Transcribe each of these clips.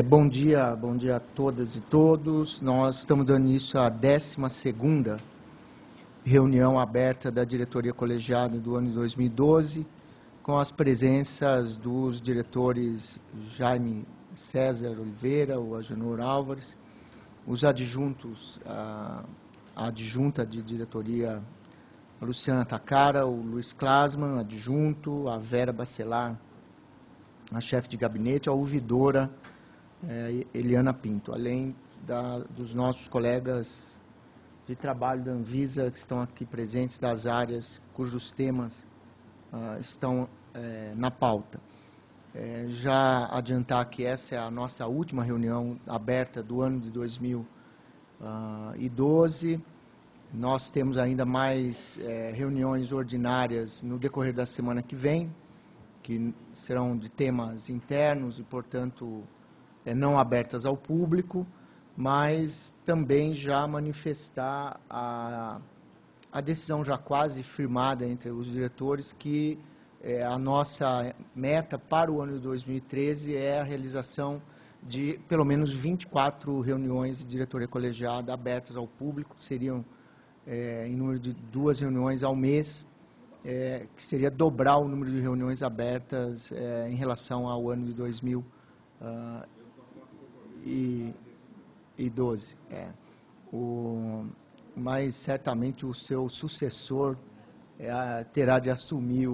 Bom dia a todas e todos. Nós estamos dando início à 12ª reunião aberta da diretoria colegiada do ano de 2012, com as presenças dos diretores Jaime César Oliveira, o Agenor Álvares, os adjuntos, a adjunta de diretoria Luciana Takara, o Luiz Klasman, adjunto, a Vera Bacelar, a chefe de gabinete, a ouvidora Eliana Pinto, além dos nossos colegas de trabalho da Anvisa, que estão aqui presentes, das áreas cujos temas estão na pauta. Já adiantar que essa é a nossa última reunião aberta do ano de 2012. Nós temos ainda mais reuniões ordinárias no decorrer da semana que vem, que serão de temas internos e, portanto, não abertas ao público, mas também já manifestar a decisão já quase firmada entre os diretores que a nossa meta para o ano de 2013 é a realização de pelo menos 24 reuniões de diretoria colegiada abertas ao público, que seriam em número de 2 reuniões ao mês, que seria dobrar o número de reuniões abertas em relação ao ano de 2012. Mas certamente o seu sucessor terá de assumir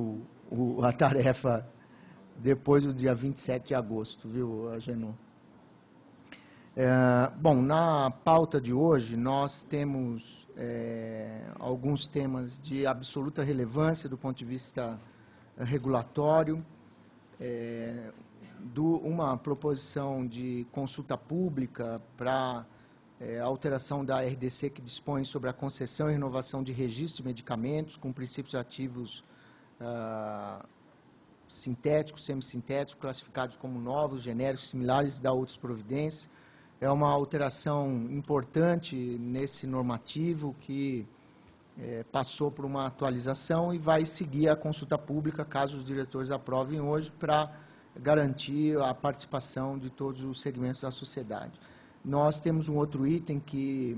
a tarefa depois do dia 27 de agosto, viu, Agenor? Bom, na pauta de hoje, nós temos alguns temas de absoluta relevância do ponto de vista regulatório, uma proposição de consulta pública para alteração da RDC que dispõe sobre a concessão e renovação de registros de medicamentos com princípios ativos sintéticos, semissintéticos, classificados como novos, genéricos, similares, da outras providências. É uma alteração importante nesse normativo que passou por uma atualização e vai seguir a consulta pública, caso os diretores aprovem hoje, para garantir a participação de todos os segmentos da sociedade. Nós temos um outro item que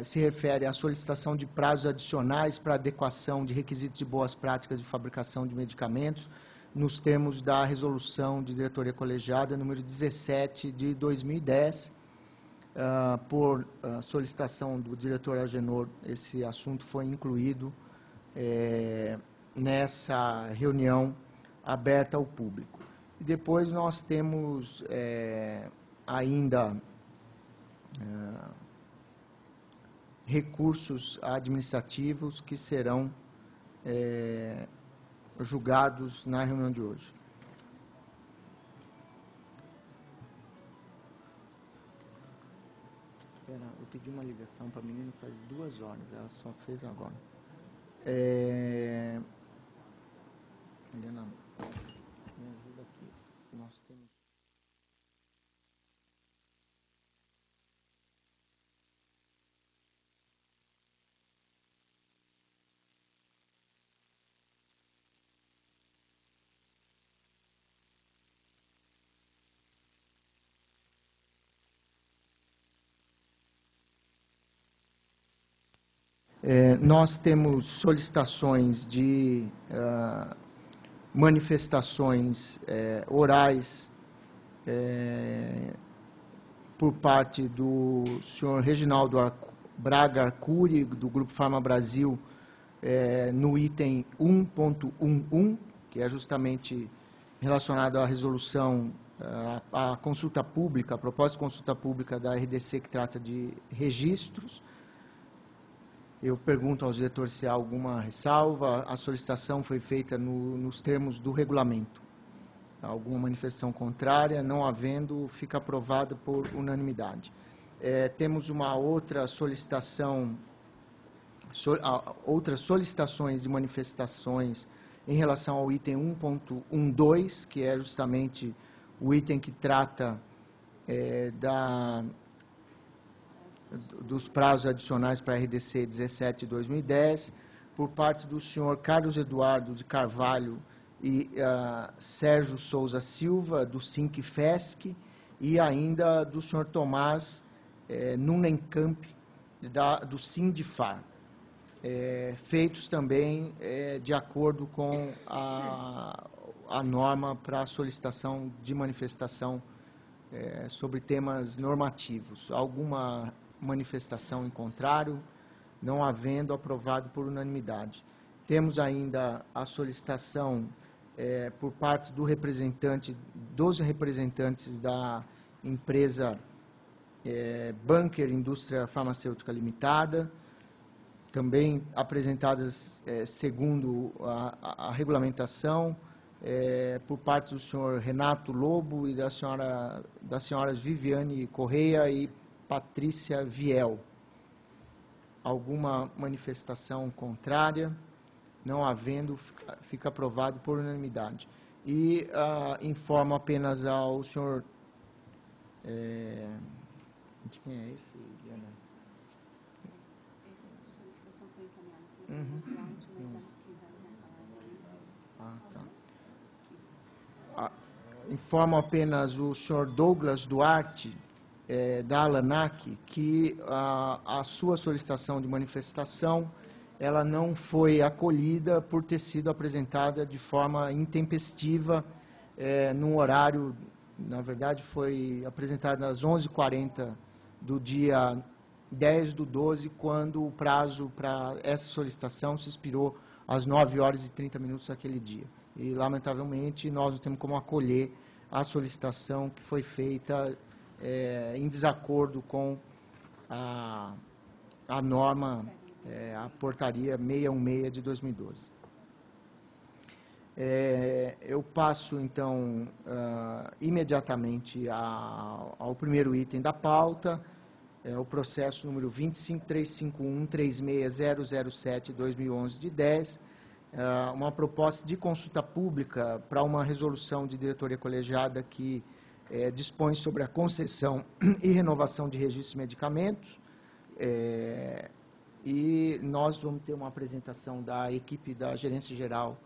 se refere à solicitação de prazos adicionais para adequação de requisitos de boas práticas de fabricação de medicamentos, nos termos da resolução de diretoria colegiada número 17 de 2010, por solicitação do diretor Agenor, esse assunto foi incluído nessa reunião aberta ao público. E depois nós temos ainda recursos administrativos que serão julgados na reunião de hoje. Eu pedi uma ligação para a menina faz 2 horas, ela só fez agora. Helena, me ajuda aqui. Nós temos... Nós temos solicitações de manifestações orais por parte do senhor Reginaldo Braga Arcuri, do Grupo Farma Brasil, no item 1.11, que é justamente relacionado à resolução, à consulta pública, a proposta de consulta pública da RDC que trata de registros. Eu pergunto aos diretores se há alguma ressalva. A solicitação foi feita nos termos do regulamento. Alguma manifestação contrária? Não havendo, fica aprovada por unanimidade. Temos uma outra solicitação, outras solicitações de manifestações em relação ao item 1.12, que é justamente o item que trata dos prazos adicionais para a RDC 17 de 2010, por parte do senhor Carlos Eduardo de Carvalho e Sérgio Souza Silva, do SINC-FESC, e ainda do senhor Tomás Nunenkamp, do Sindifar, feitos também de acordo com a norma para a solicitação de manifestação sobre temas normativos. Alguma manifestação em contrário? Não havendo, aprovado por unanimidade. Temos ainda a solicitação por parte dos representantes da empresa Bunker Indústria Farmacêutica Limitada, também apresentadas segundo a regulamentação, por parte do senhor Renato Lobo e das senhoras Viviane Correia e Patrícia Viel. Alguma manifestação contrária? Não havendo, fica aprovado por unanimidade. E informo apenas ao senhor... de quem é esse, Diana? Essa solicitação foi encaminhada. Tá. Informo apenas o senhor Douglas Duarte, da Alanac, que a sua solicitação de manifestação ela não foi acolhida por ter sido apresentada de forma intempestiva, num horário, na verdade, foi apresentada às 11h40 do dia 10/12, quando o prazo para essa solicitação se expirou às 9h30 daquele dia. E, lamentavelmente, nós não temos como acolher a solicitação que foi feita em desacordo com a norma, a portaria 616 de 2012. Eu passo, então, imediatamente ao primeiro item da pauta, o processo número 25351-36007-2011 de 10, uma proposta de consulta pública para uma resolução de diretoria colegiada que dispõe sobre a concessão e renovação de registros de medicamentos, e nós vamos ter uma apresentação da equipe da Gerência Geral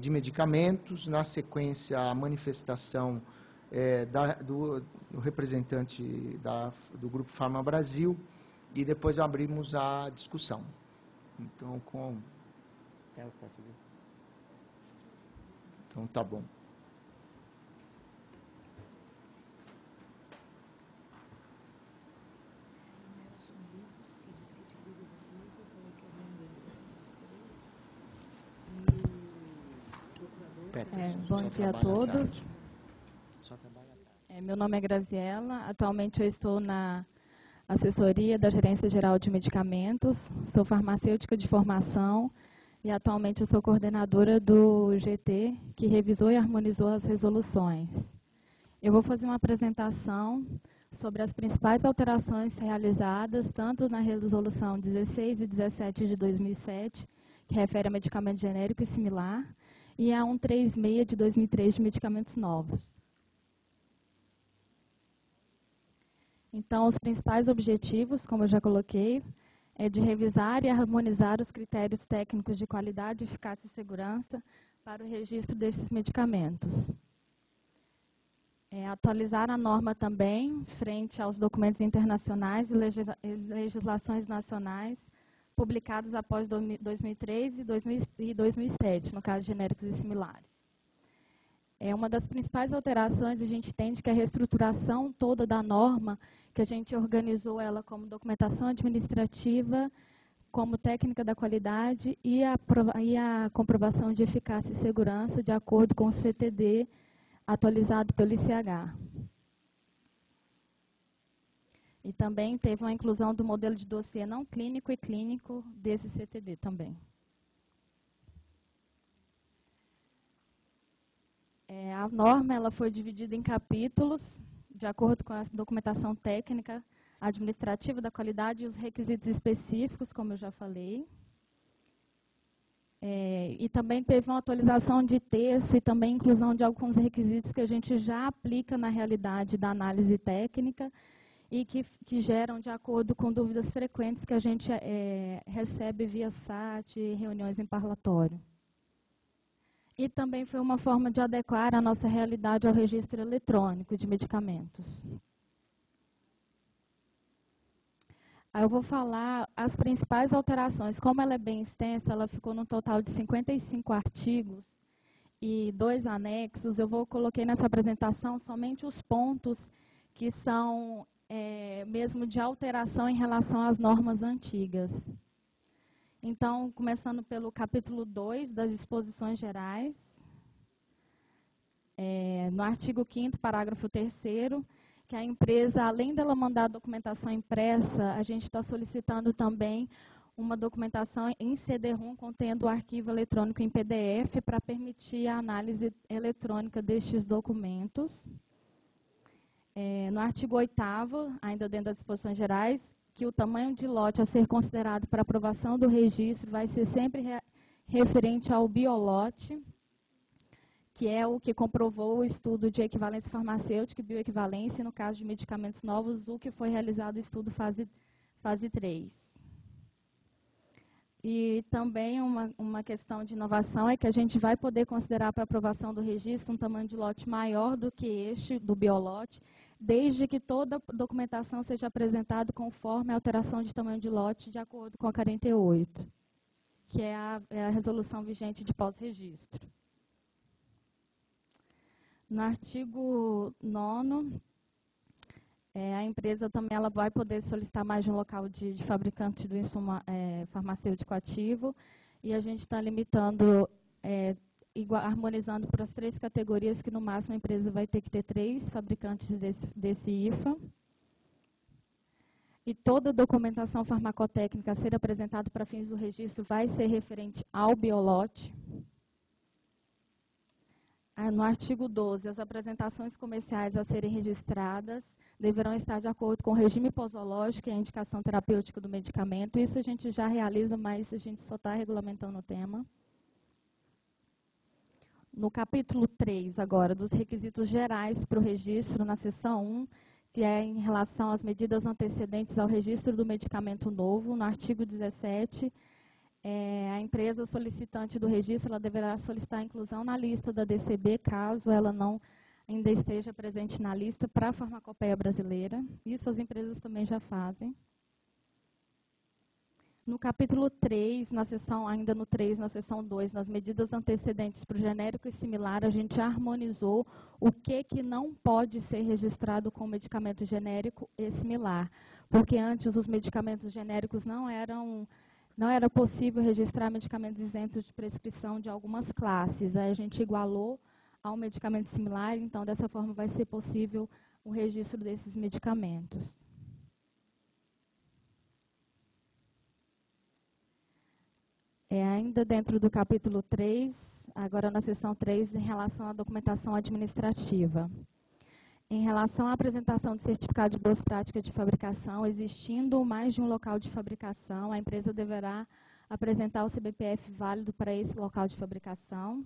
de Medicamentos, na sequência a manifestação do representante do Grupo Farma Brasil, e depois abrimos a discussão. Então, então, tá bom. Bom dia a todos. Meu nome é Graziela, atualmente eu estou na assessoria da Gerência Geral de Medicamentos, sou farmacêutica de formação e atualmente eu sou coordenadora do GT, que revisou e harmonizou as resoluções. Eu vou fazer uma apresentação sobre as principais alterações realizadas, tanto na resolução 16 e 17 de 2007, que refere a medicamento genérico e similar, e a 136 de 2003 de medicamentos novos. Então, os principais objetivos, como eu já coloquei, é de revisar e harmonizar os critérios técnicos de qualidade, eficácia e segurança para o registro desses medicamentos. Atualizar a norma também, frente aos documentos internacionais e legislações nacionais publicados após 2003 e 2007, no caso de genéricos e similares. Uma das principais alterações, a gente entende que a reestruturação toda da norma, que a gente organizou ela como documentação administrativa, como técnica da qualidade e a comprovação de eficácia e segurança de acordo com o CTD atualizado pelo ICH. E também teve uma inclusão do modelo de dossiê não clínico e clínico desse CTD também. A norma ela foi dividida em capítulos, de acordo com a documentação técnica, administrativa da qualidade e os requisitos específicos, como eu já falei. E também teve uma atualização de texto e também inclusão de alguns requisitos que a gente já aplica na realidade da análise técnica e que geram de acordo com dúvidas frequentes que a gente recebe via SAT e reuniões em parlatório. E também foi uma forma de adequar a nossa realidade ao registro eletrônico de medicamentos. Aí eu vou falar as principais alterações. Como ela é bem extensa, ela ficou num total de 55 artigos e 2 anexos. Eu coloquei nessa apresentação somente os pontos que são mesmo de alteração em relação às normas antigas. Então, começando pelo capítulo 2 das disposições gerais, no artigo 5º, parágrafo 3º, que a empresa, além dela mandar a documentação impressa, a gente está solicitando também uma documentação em CD-ROM contendo o arquivo eletrônico em PDF para permitir a análise eletrônica destes documentos. No artigo 8º, ainda dentro das disposições gerais, que o tamanho de lote a ser considerado para aprovação do registro vai ser sempre referente ao biolote, que é o que comprovou o estudo de equivalência farmacêutica e bioequivalência, e no caso de medicamentos novos, o que foi realizado o estudo fase 3. E também uma questão de inovação é que a gente vai poder considerar para aprovação do registro um tamanho de lote maior do que este, do biolote, desde que toda a documentação seja apresentada conforme a alteração de tamanho de lote de acordo com a 48, que é a resolução vigente de pós-registro. No artigo 9º, a empresa também ela vai poder solicitar mais de um local de fabricante do insumo farmacêutico ativo, e a gente está limitando, harmonizando para as 3 categorias, que no máximo a empresa vai ter que ter 3 fabricantes desse IFA. E toda a documentação farmacotécnica a ser apresentada para fins do registro vai ser referente ao biolote. No artigo 12, as apresentações comerciais a serem registradas deverão estar de acordo com o regime posológico e a indicação terapêutica do medicamento. Isso a gente já realiza, mas a gente só está regulamentando o tema. No capítulo 3, agora, dos requisitos gerais para o registro, na seção 1, que é em relação às medidas antecedentes ao registro do medicamento novo, no artigo 17, a empresa solicitante do registro ela deverá solicitar a inclusão na lista da DCB, caso ela não ainda esteja presente na lista para a farmacopeia brasileira. Isso as empresas também já fazem. No capítulo 3, ainda no 3, na seção 2, nas medidas antecedentes para o genérico e similar, a gente harmonizou o que não pode ser registrado com medicamento genérico e similar. Porque antes os medicamentos genéricos não era possível registrar medicamentos isentos de prescrição de algumas classes. Aí a gente igualou ao medicamento similar, então dessa forma vai ser possível o registro desses medicamentos. Ainda dentro do capítulo 3, agora na seção 3, em relação à documentação administrativa. Em relação à apresentação de certificado de boas práticas de fabricação, existindo mais de um local de fabricação, a empresa deverá apresentar o CBPF válido para esse local de fabricação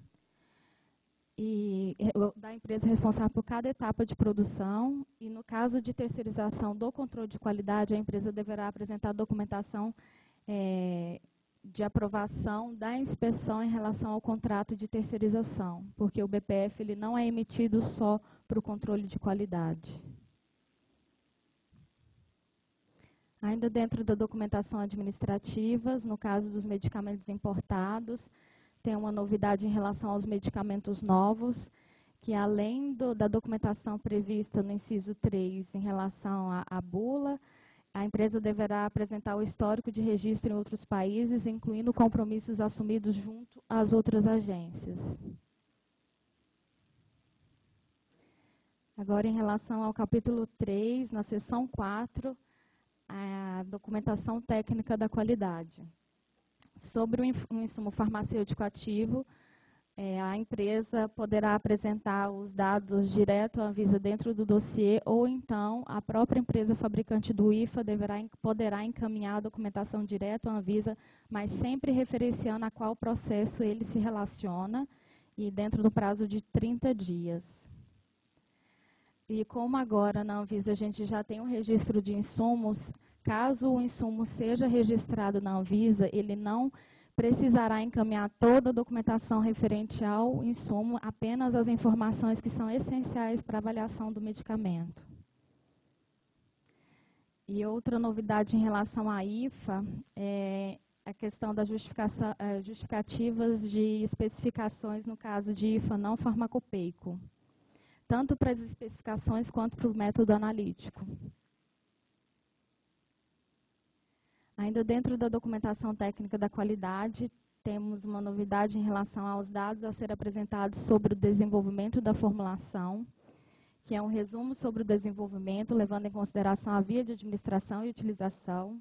e da empresa responsável por cada etapa de produção. E no caso de terceirização do controle de qualidade, a empresa deverá apresentar documentação de aprovação da inspeção em relação ao contrato de terceirização, porque o BPF ele não é emitido só para o controle de qualidade. Ainda dentro da documentação administrativa, no caso dos medicamentos importados, tem uma novidade em relação aos medicamentos novos, que além da documentação prevista no inciso 3 em relação à bula, a empresa deverá apresentar o histórico de registro em outros países, incluindo compromissos assumidos junto às outras agências. Agora, em relação ao capítulo 3, na seção 4, a documentação técnica da qualidade. Sobre o insumo farmacêutico ativo, a empresa poderá apresentar os dados direto à Anvisa dentro do dossiê, ou então a própria empresa fabricante do IFA poderá encaminhar a documentação direto à Anvisa, mas sempre referenciando a qual processo ele se relaciona, e dentro do prazo de 30 dias. E como agora na Anvisa a gente já tem um registro de insumos, caso o insumo seja registrado na Anvisa, ele não precisará encaminhar toda a documentação referente ao insumo, apenas as informações que são essenciais para a avaliação do medicamento. E outra novidade em relação à IFA é a questão das justificativas de especificações no caso de IFA não farmacopeico, tanto para as especificações quanto para o método analítico. Ainda dentro da documentação técnica da qualidade, temos uma novidade em relação aos dados a ser apresentados sobre o desenvolvimento da formulação, que é um resumo sobre o desenvolvimento, levando em consideração a via de administração e utilização,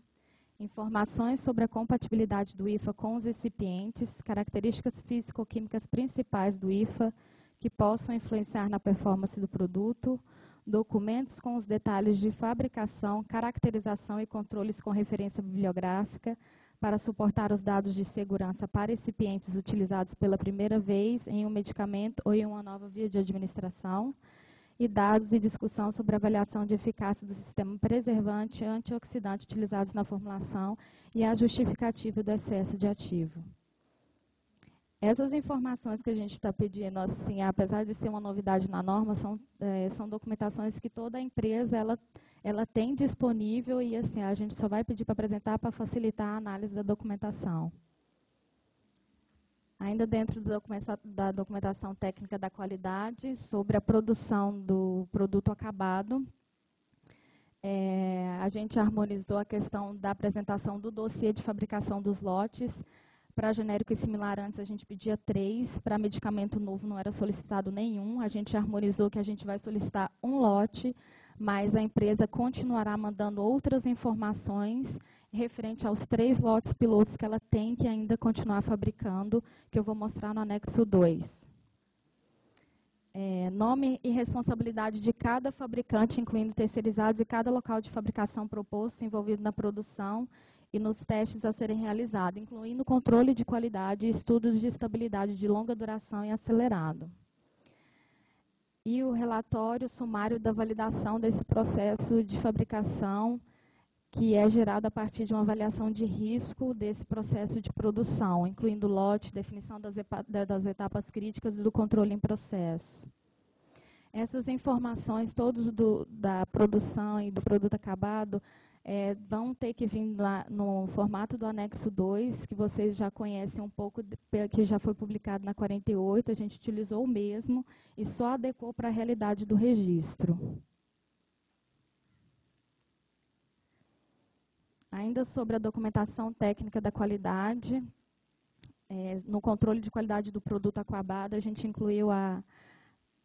informações sobre a compatibilidade do IFA com os recipientes, características físico-químicas principais do IFA que possam influenciar na performance do produto, documentos com os detalhes de fabricação, caracterização e controles com referência bibliográfica para suportar os dados de segurança para recipientes utilizados pela primeira vez em um medicamento ou em uma nova via de administração, e dados e discussão sobre a avaliação de eficácia do sistema preservante e antioxidante utilizados na formulação e a justificativa do excesso de ativo. Essas informações que a gente está pedindo, assim, apesar de ser uma novidade na norma, são documentações que toda empresa ela tem disponível e assim, a gente só vai pedir para apresentar para facilitar a análise da documentação. Ainda dentro da documentação técnica da qualidade, sobre a produção do produto acabado, a gente harmonizou a questão da apresentação do dossiê de fabricação dos lotes. Para genérico e similar, antes a gente pedia 3, para medicamento novo não era solicitado nenhum. A gente harmonizou que a gente vai solicitar um lote, mas a empresa continuará mandando outras informações referente aos 3 lotes pilotos que ela tem que ainda continuar fabricando, que eu vou mostrar no anexo 2. Nome e responsabilidade de cada fabricante, incluindo terceirizados, e cada local de fabricação proposto envolvido na produção e nos testes a serem realizados, incluindo controle de qualidade e estudos de estabilidade de longa duração e acelerado. E o relatório sumário da validação desse processo de fabricação, que é gerado a partir de uma avaliação de risco desse processo de produção, incluindo lote, definição das etapas críticas e do controle em processo. Essas informações, todas da produção e do produto acabado, vão ter que vir lá no formato do anexo 2, que vocês já conhecem um pouco, que já foi publicado na 48, a gente utilizou o mesmo e só adequou para a realidade do registro. Ainda sobre a documentação técnica da qualidade, no controle de qualidade do produto acabado, a gente incluiu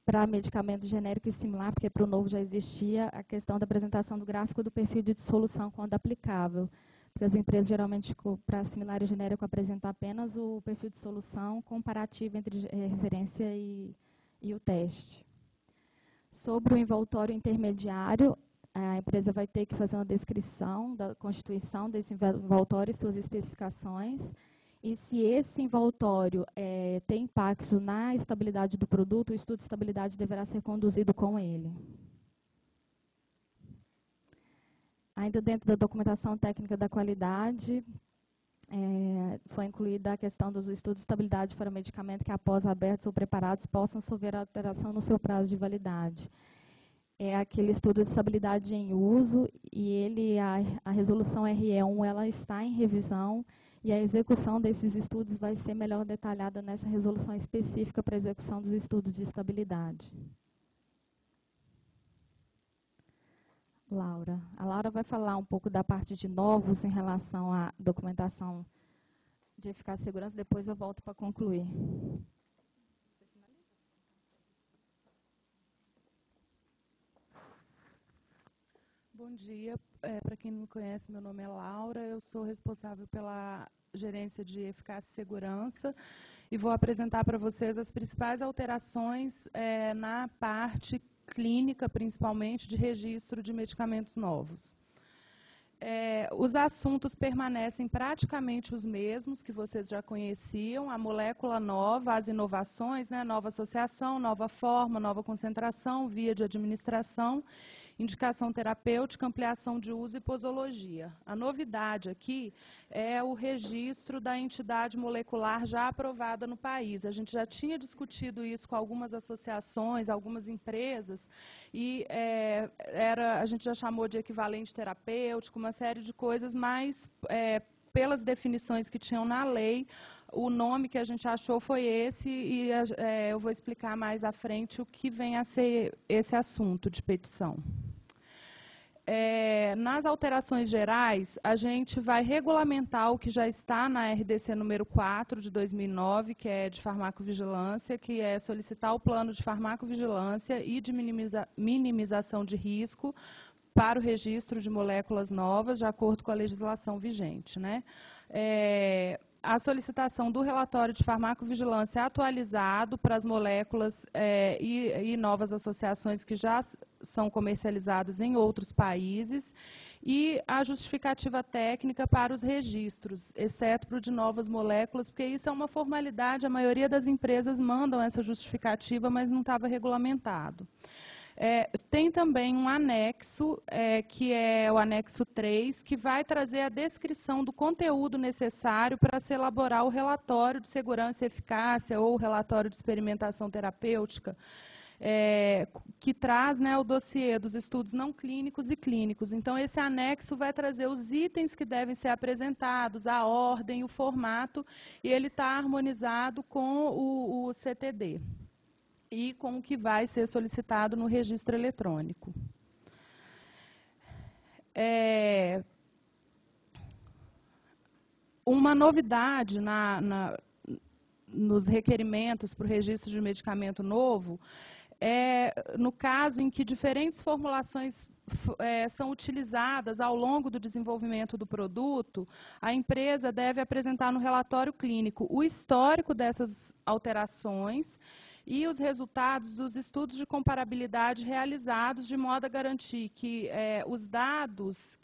para medicamento genérico e similar, porque para o novo já existia, a questão da apresentação do gráfico do perfil de dissolução quando aplicável. Porque as empresas, geralmente, para similar e genérico, apresentam apenas o perfil de solução comparativo entre referência e o teste. Sobre o envoltório intermediário, a empresa vai ter que fazer uma descrição da constituição desse envoltório e suas especificações. E se esse envoltório tem impacto na estabilidade do produto, o estudo de estabilidade deverá ser conduzido com ele. Ainda dentro da documentação técnica da qualidade, foi incluída a questão dos estudos de estabilidade para medicamento que, após abertos ou preparados, possam sofrer alteração no seu prazo de validade. É aquele estudo de estabilidade em uso e a resolução RE1 ela está em revisão e a execução desses estudos vai ser melhor detalhada nessa resolução específica para a execução dos estudos de estabilidade. Laura. A Laura vai falar um pouco da parte de novos em relação à documentação de eficácia e segurança, depois eu volto para concluir. Bom dia. Para quem não me conhece, meu nome é Laura, eu sou responsável pela gerência de eficácia e segurança e vou apresentar para vocês as principais alterações na parte clínica, principalmente de registro de medicamentos novos. Os assuntos permanecem praticamente os mesmos que vocês já conheciam, a molécula nova, as inovações, nova associação, nova forma, nova concentração, via de administração indicação terapêutica, ampliação de uso e posologia. A novidade aqui é o registro da entidade molecular já aprovada no país. A gente já tinha discutido isso com algumas associações, algumas empresas, e a gente já chamou de equivalente terapêutico, uma série de coisas, mas pelas definições que tinham na lei, o nome que a gente achou foi esse, e eu vou explicar mais à frente o que vem a ser esse assunto de petição. Nas alterações gerais, a gente vai regulamentar o que já está na RDC número 4 de 2009, que é de farmacovigilância, que é solicitar o plano de farmacovigilância e de minimização de risco para o registro de moléculas novas, de acordo com a legislação vigente, né? A solicitação do relatório de farmacovigilância atualizado para as moléculas e novas associações que já são comercializadas em outros países, e a justificativa técnica para os registros, exceto para o de novas moléculas, porque isso é uma formalidade, a maioria das empresas mandam essa justificativa, mas não estava regulamentado. Tem também um anexo, que é o anexo 3, que vai trazer a descrição do conteúdo necessário para se elaborar o relatório de segurança e eficácia ou o relatório de experimentação terapêutica, que traz, né, o dossiê dos estudos não clínicos e clínicos. Então, esse anexo vai trazer os itens que devem ser apresentados, a ordem, o formato, e ele está harmonizado com o CTD. E com o que vai ser solicitado no registro eletrônico. Uma novidade nos requerimentos para o registro de medicamento novo no caso em que diferentes formulações são utilizadas ao longo do desenvolvimento do produto, a empresa deve apresentar no relatório clínico o histórico dessas alterações e os resultados dos estudos de comparabilidade realizados, de modo a garantir que os dados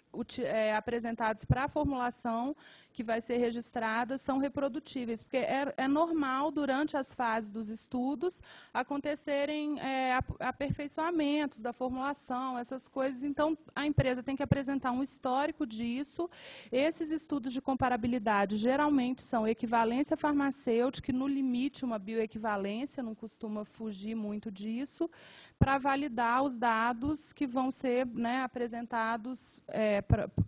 apresentados para a formulação que vai ser registrada são reprodutíveis, porque é normal, durante as fases dos estudos, acontecerem aperfeiçoamentos da formulação, essas coisas. Então, a empresa tem que apresentar um histórico disso. Esses estudos de comparabilidade geralmente são equivalência farmacêutica, e no limite uma bioequivalência, não costuma fugir muito disso, para validar os dados que vão ser, né, apresentados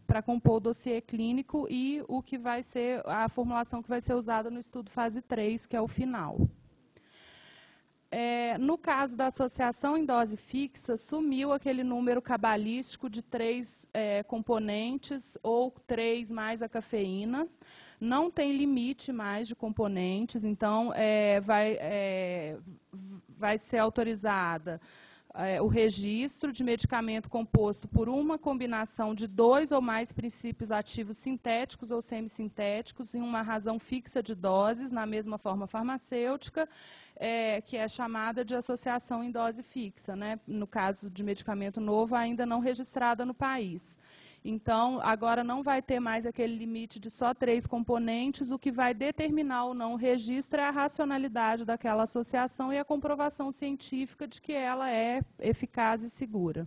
para compor o dossiê clínico e o que vai ser a formulação que vai ser usada no estudo fase 3, que é o final. No caso da associação em dose fixa, sumiu aquele número cabalístico de 3 componentes ou 3 mais a cafeína. Não tem limite mais de componentes, então vai ser autorizada o registro de medicamento composto por uma combinação de 2 ou mais princípios ativos sintéticos ou semissintéticos em uma razão fixa de doses, na mesma forma farmacêutica, que é chamada de associação em dose fixa, né? No caso de medicamento novo, ainda não registrada no país. Então, agora não vai ter mais aquele limite de só 3 componentes, o que vai determinar ou não o registro é a racionalidade daquela associação e a comprovação científica de que ela é eficaz e segura.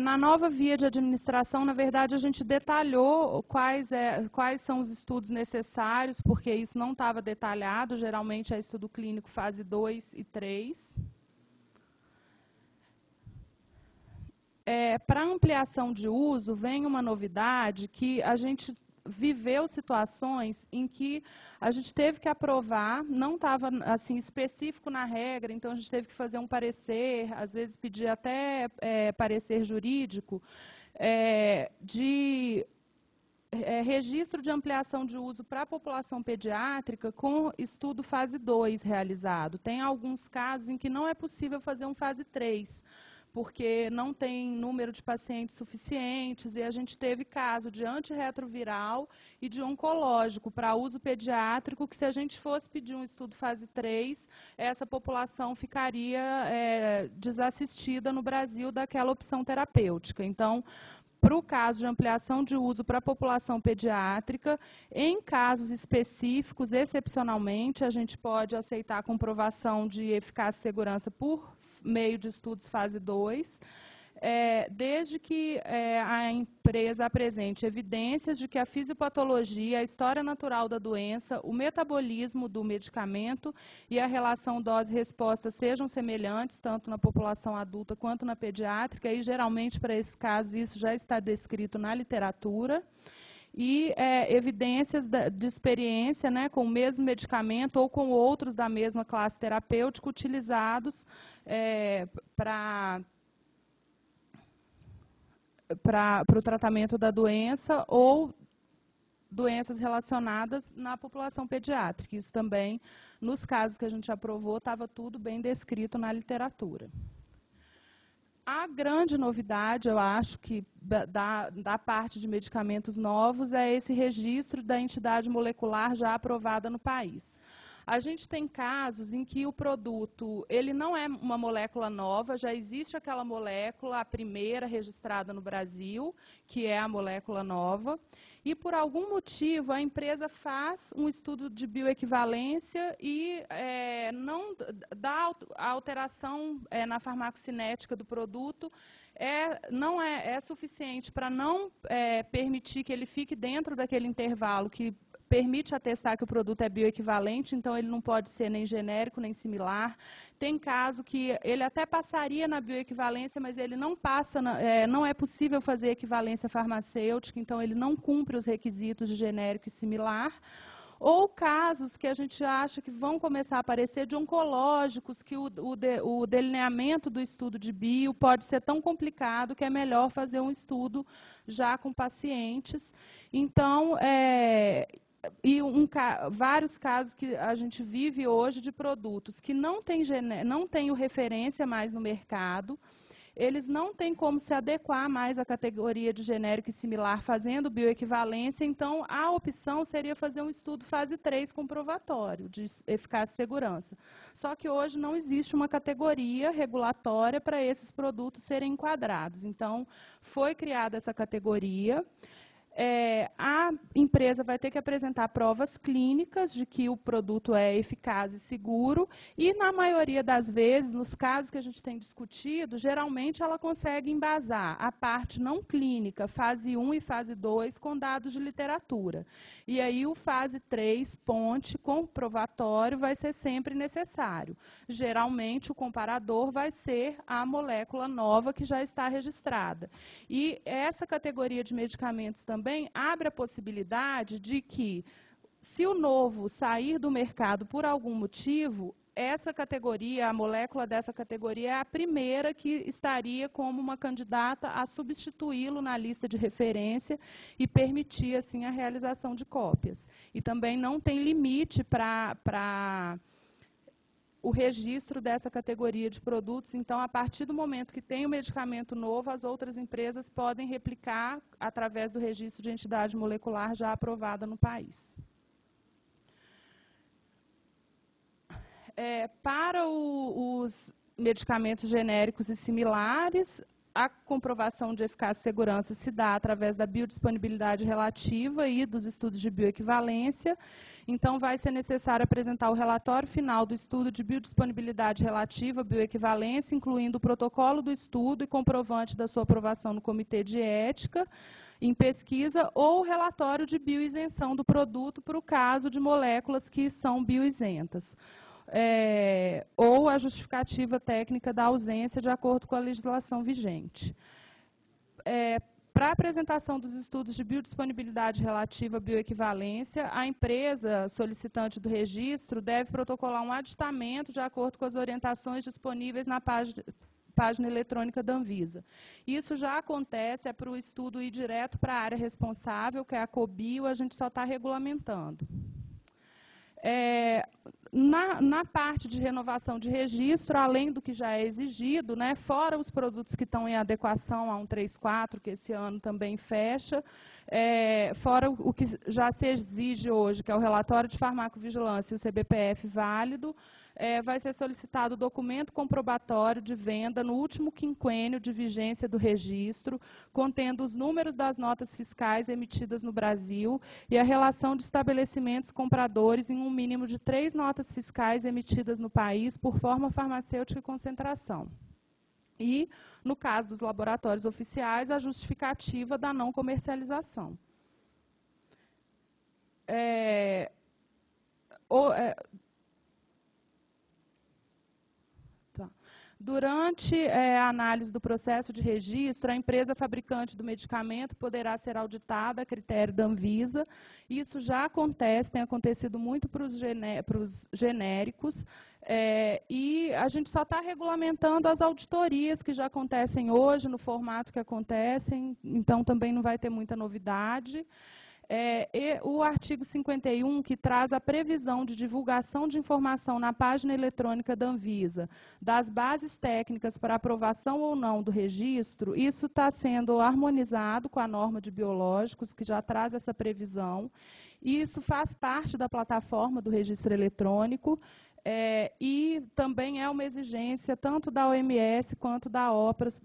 Na nova via de administração, na verdade, a gente detalhou quais são os estudos necessários, porque isso não estava detalhado, geralmente é estudo clínico fase 2 e 3. Para ampliação de uso, vem uma novidade que a gente viveu situações em que a gente teve que aprovar, não estava assim, específico na regra, então a gente teve que fazer um parecer, às vezes pedir até parecer jurídico, de registro de ampliação de uso para a população pediátrica com estudo fase 2 realizado. Tem alguns casos em que não é possível fazer um fase 3, porque não tem número de pacientes suficientes, e a gente teve caso de antirretroviral e de oncológico para uso pediátrico, que se a gente fosse pedir um estudo fase 3, essa população ficaria desassistida no Brasil daquela opção terapêutica. Então, para o caso de ampliação de uso para a população pediátrica, em casos específicos, excepcionalmente, a gente pode aceitar a comprovação de eficácia e segurança por meio de estudos fase 2, desde que a empresa apresente evidências de que a fisiopatologia, a história natural da doença, o metabolismo do medicamento e a relação dose-resposta sejam semelhantes, tanto na população adulta quanto na pediátrica, e geralmente para esses casos isso já está descrito na literatura, e evidências de experiência, né, com o mesmo medicamento ou com outros da mesma classe terapêutica utilizados para o tratamento da doença ou doenças relacionadas na população pediátrica. Isso também, nos casos que a gente aprovou, estava tudo bem descrito na literatura. A grande novidade, eu acho, que da parte de medicamentos novos é esse registro da entidade molecular já aprovada no país. A gente tem casos em que o produto ele não é uma molécula nova, já existe aquela molécula, a primeira registrada no Brasil, que é a molécula nova, e por algum motivo a empresa faz um estudo de bioequivalência e não dá a alteração na farmacocinética do produto, não é suficiente para não permitir que ele fique dentro daquele intervalo que permite atestar que o produto é bioequivalente, então ele não pode ser nem genérico, nem similar. Tem caso que ele até passaria na bioequivalência, mas ele não passa, não é possível fazer equivalência farmacêutica, então ele não cumpre os requisitos de genérico e similar. Ou casos que a gente acha que vão começar a aparecer de oncológicos, que o delineamento do estudo de bio pode ser tão complicado que é melhor fazer um estudo já com pacientes. Então, vários casos que a gente vive hoje de produtos que não têm referência mais no mercado, eles não têm como se adequar mais à categoria de genérico e similar fazendo bioequivalência, então a opção seria fazer um estudo fase 3 comprovatório de eficácia e segurança. Só que hoje não existe uma categoria regulatória para esses produtos serem enquadrados. Então, foi criada essa categoria. A empresa vai ter que apresentar provas clínicas de que o produto é eficaz e seguro e, na maioria das vezes, nos casos que a gente tem discutido, geralmente ela consegue embasar a parte não clínica, fase 1 e fase 2, com dados de literatura. E aí o fase 3, ponte, comprovatório, vai ser sempre necessário. Geralmente, o comparador vai ser a molécula nova que já está registrada. E essa categoria de medicamentos também abre a possibilidade de que, se o novo sair do mercado por algum motivo, essa categoria, a molécula dessa categoria, é a primeira que estaria como uma candidata a substituí-lo na lista de referência e permitir, assim, a realização de cópias. E também não tem limite para o registro dessa categoria de produtos. Então, a partir do momento que tem o medicamento novo, as outras empresas podem replicar através do registro de entidade molecular já aprovada no país. Para os medicamentos genéricos e similares, a comprovação de eficácia e segurança se dá através da biodisponibilidade relativa e dos estudos de bioequivalência. Então, vai ser necessário apresentar o relatório final do estudo de biodisponibilidade relativa, bioequivalência, incluindo o protocolo do estudo e comprovante da sua aprovação no Comitê de Ética em pesquisa, ou o relatório de bioisenção do produto para o caso de moléculas que são bioisentas. Ou a justificativa técnica da ausência, de acordo com a legislação vigente. Para a apresentação dos estudos de biodisponibilidade relativa à bioequivalência, a empresa solicitante do registro deve protocolar um aditamento de acordo com as orientações disponíveis na página eletrônica da Anvisa. Isso já acontece, para o estudo ir direto para a área responsável, que é a COBIO, a gente só está regulamentando. Na parte de renovação de registro, além do que já é exigido, né, fora os produtos que estão em adequação a 134, que esse ano também fecha, fora o que já se exige hoje, que é o relatório de farmacovigilância e o CBPF válido, vai ser solicitado o documento comprobatório de venda no último quinquênio de vigência do registro, contendo os números das notas fiscais emitidas no Brasil e a relação de estabelecimentos compradores em um mínimo de 3 notas fiscais emitidas no país por forma farmacêutica e concentração. E, no caso dos laboratórios oficiais, a justificativa da não comercialização. Durante a análise do processo de registro, a empresa fabricante do medicamento poderá ser auditada a critério da Anvisa. Isso já acontece, tem acontecido muito para os genéricos, e a gente só está regulamentando as auditorias que já acontecem hoje, no formato que acontecem, então também não vai ter muita novidade. E o artigo 51, que traz a previsão de divulgação de informação na página eletrônica da Anvisa, das bases técnicas para aprovação ou não do registro, isso está sendo harmonizado com a norma de biológicos, que já traz essa previsão. Isso faz parte da plataforma do registro eletrônico, e também é uma exigência tanto da OMS quanto da OPAS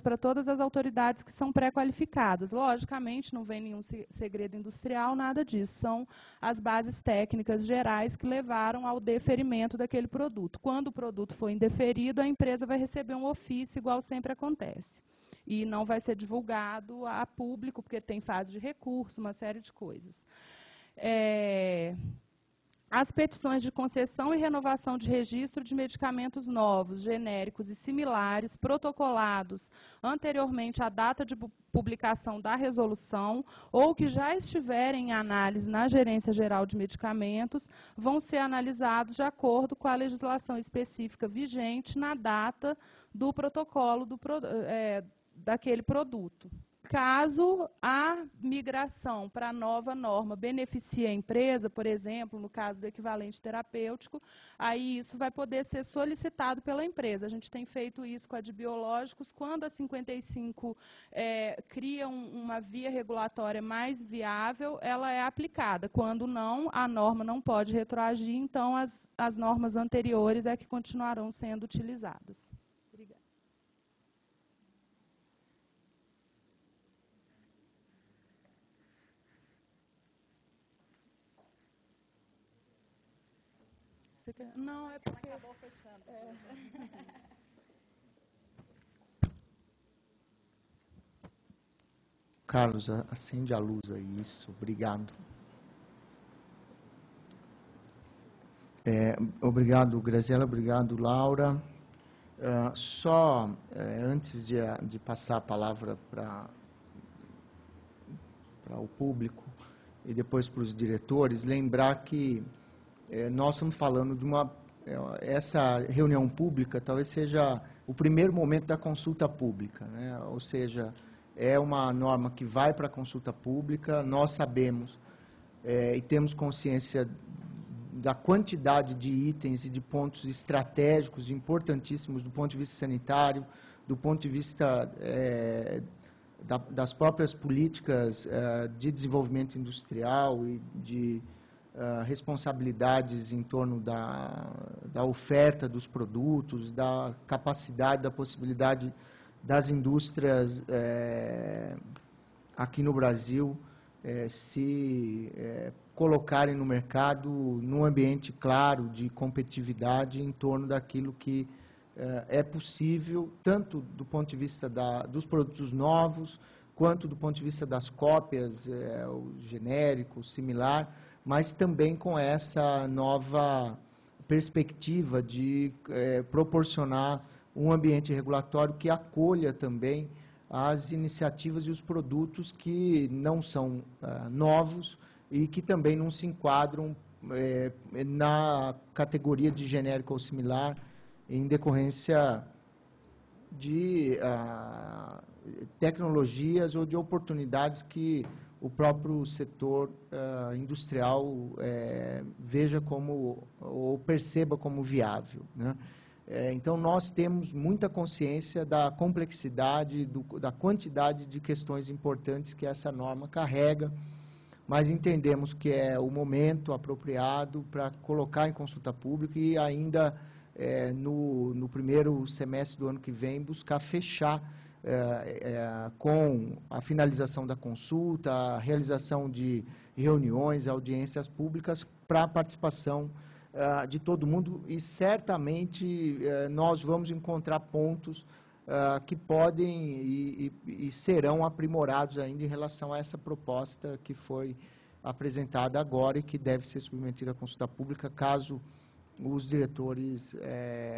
para todas as autoridades que são pré-qualificadas. Logicamente, não vem nenhum segredo industrial, nada disso. São as bases técnicas gerais que levaram ao deferimento daquele produto. Quando o produto for indeferido, a empresa vai receber um ofício, igual sempre acontece. E não vai ser divulgado a público, porque tem fase de recurso, uma série de coisas. As petições de concessão e renovação de registro de medicamentos novos, genéricos e similares, protocolados anteriormente à data de publicação da resolução ou que já estiverem em análise na Gerência Geral de Medicamentos, vão ser analisados de acordo com a legislação específica vigente na data do protocolo daquele produto. Caso a migração para a nova norma beneficie a empresa, por exemplo, no caso do equivalente terapêutico, aí isso vai poder ser solicitado pela empresa. A gente tem feito isso com a de biológicos. Quando a 55 cria uma via regulatória mais viável, ela é aplicada. Quando não, a norma não pode retroagir, então as normas anteriores é que continuarão sendo utilizadas. Obrigada. Não, é porque... Ela acabou fechando. Carlos, acende a luz aí, isso, obrigado. Obrigado, Graziela, obrigado, Laura. Antes de passar a palavra para o público e depois para os diretores, lembrar que nós estamos falando de essa reunião pública talvez seja o primeiro momento da consulta pública, né? Ou seja, é uma norma que vai para a consulta pública, nós sabemos e temos consciência da quantidade de itens e de pontos estratégicos importantíssimos do ponto de vista sanitário, do ponto de vista das próprias políticas de desenvolvimento industrial e de responsabilidades em torno da oferta dos produtos, da capacidade, da possibilidade das indústrias aqui no Brasil se colocarem no mercado num ambiente claro de competitividade em torno daquilo que é possível, tanto do ponto de vista dos produtos novos, quanto do ponto de vista das cópias, o genérico, similar, mas também com essa nova perspectiva de proporcionar um ambiente regulatório que acolha também as iniciativas e os produtos que não são novos e que também não se enquadram na categoria de genérico ou similar em decorrência de tecnologias ou de oportunidades que o próprio setor industrial veja como, ou perceba como viável, né? Então, nós temos muita consciência da complexidade, da quantidade de questões importantes que essa norma carrega, mas entendemos que é o momento apropriado para colocar em consulta pública e ainda no primeiro semestre do ano que vem buscar fechar com a finalização da consulta, a realização de reuniões, audiências públicas para a participação de todo mundo e certamente nós vamos encontrar pontos que podem e serão aprimorados ainda em relação a essa proposta que foi apresentada agora e que deve ser submetida à consulta pública caso os diretores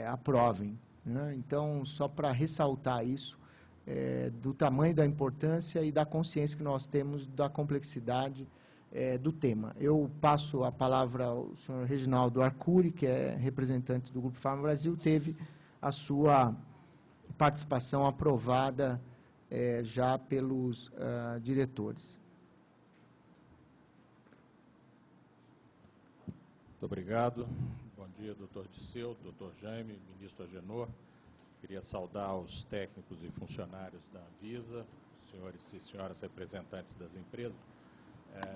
aprovem, né? Então, só para ressaltar isso, do tamanho da importância e da consciência que nós temos da complexidade do tema. Eu passo a palavra ao senhor Reginaldo Arcuri, que é representante do Grupo Farma Brasil, teve a sua participação aprovada já pelos diretores. Muito obrigado. Bom dia, doutor Disseu, doutor Jaime, ministro Agenor. Queria saudar os técnicos e funcionários da Anvisa, senhores e senhoras representantes das empresas.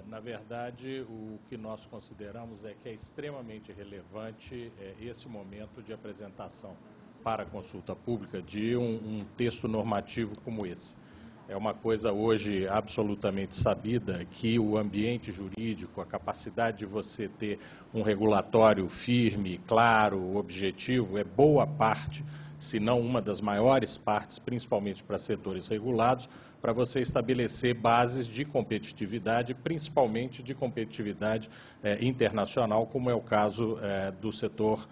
Na verdade, o que nós consideramos é que é extremamente relevante esse momento de apresentação para a consulta pública de um texto normativo como esse. É uma coisa hoje absolutamente sabida que o ambiente jurídico, a capacidade de você ter um regulatório firme, claro, objetivo, é boa parte, se não uma das maiores partes, principalmente para setores regulados, para você estabelecer bases de competitividade, principalmente de competitividade internacional, como é o caso do setor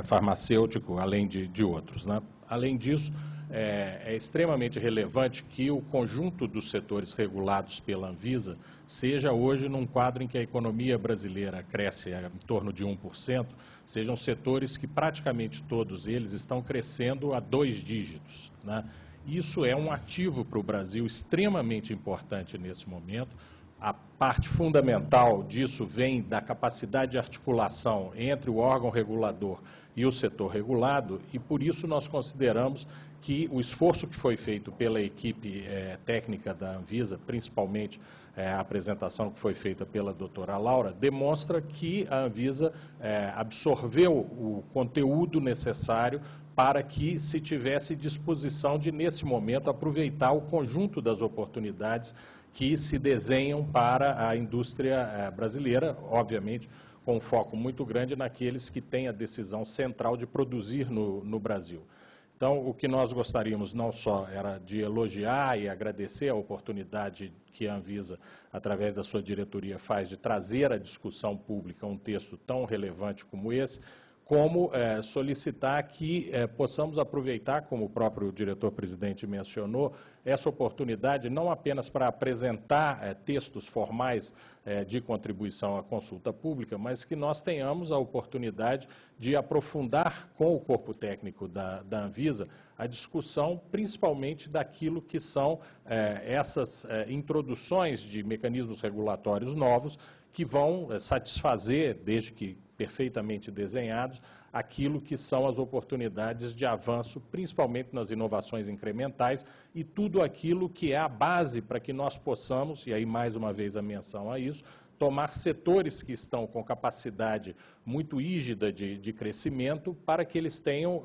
farmacêutico, além de outros, né? Além disso, é extremamente relevante que o conjunto dos setores regulados pela Anvisa seja hoje num quadro em que a economia brasileira cresce em torno de 1%, sejam setores que praticamente todos eles estão crescendo a 2 dígitos, né? Isso é um ativo para o Brasil extremamente importante nesse momento. A parte fundamental disso vem da capacidade de articulação entre o órgão regulador e o setor regulado, e por isso nós consideramos que o esforço que foi feito pela equipe técnica da Anvisa, principalmente a apresentação que foi feita pela doutora Laura, demonstra que a Anvisa absorveu o conteúdo necessário para que se tivesse disposição de, nesse momento, aproveitar o conjunto das oportunidades que se desenham para a indústria brasileira, obviamente, com um foco muito grande naqueles que têm a decisão central de produzir no Brasil. Então, o que nós gostaríamos não só era de elogiar e agradecer a oportunidade que a Anvisa, através da sua diretoria, faz de trazer à discussão pública um texto tão relevante como esse, como solicitar que possamos aproveitar, como o próprio diretor-presidente mencionou, essa oportunidade não apenas para apresentar textos formais de contribuição à consulta pública, mas que nós tenhamos a oportunidade de aprofundar com o corpo técnico da Anvisa a discussão principalmente daquilo que são essas introduções de mecanismos regulatórios novos que vão satisfazer, desde que perfeitamente desenhados, aquilo que são as oportunidades de avanço, principalmente nas inovações incrementais e tudo aquilo que é a base para que nós possamos, e aí mais uma vez a menção a isso, tomar setores que estão com capacidade muito rígida de crescimento para que eles tenham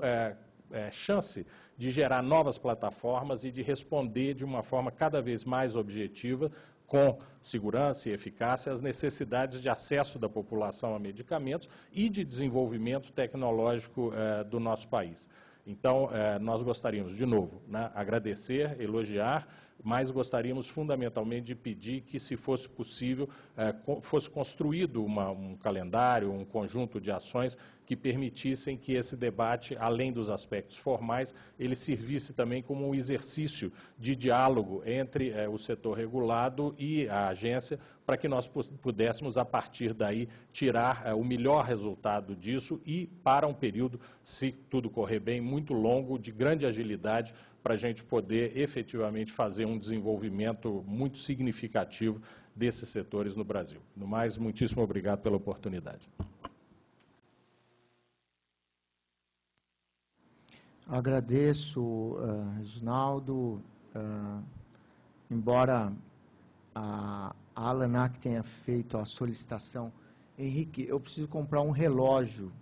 chance de gerar novas plataformas e de responder de uma forma cada vez mais objetiva, com segurança e eficácia, as necessidades de acesso da população a medicamentos e de desenvolvimento tecnológico do nosso país. Então, nós gostaríamos, de novo, né, agradecer, elogiar, mas gostaríamos fundamentalmente de pedir que, se fosse possível, fosse construído um calendário, um conjunto de ações que permitissem que esse debate, além dos aspectos formais, ele servisse também como um exercício de diálogo entre o setor regulado e a agência, para que nós pudéssemos, a partir daí, tirar o melhor resultado disso e, para um período, se tudo correr bem, muito longo, de grande agilidade, para a gente poder efetivamente fazer um desenvolvimento muito significativo desses setores no Brasil. No mais, muitíssimo obrigado pela oportunidade. Agradeço, Reginaldo, embora a ALANAC tenha feito a solicitação. Henrique, eu preciso comprar um relógio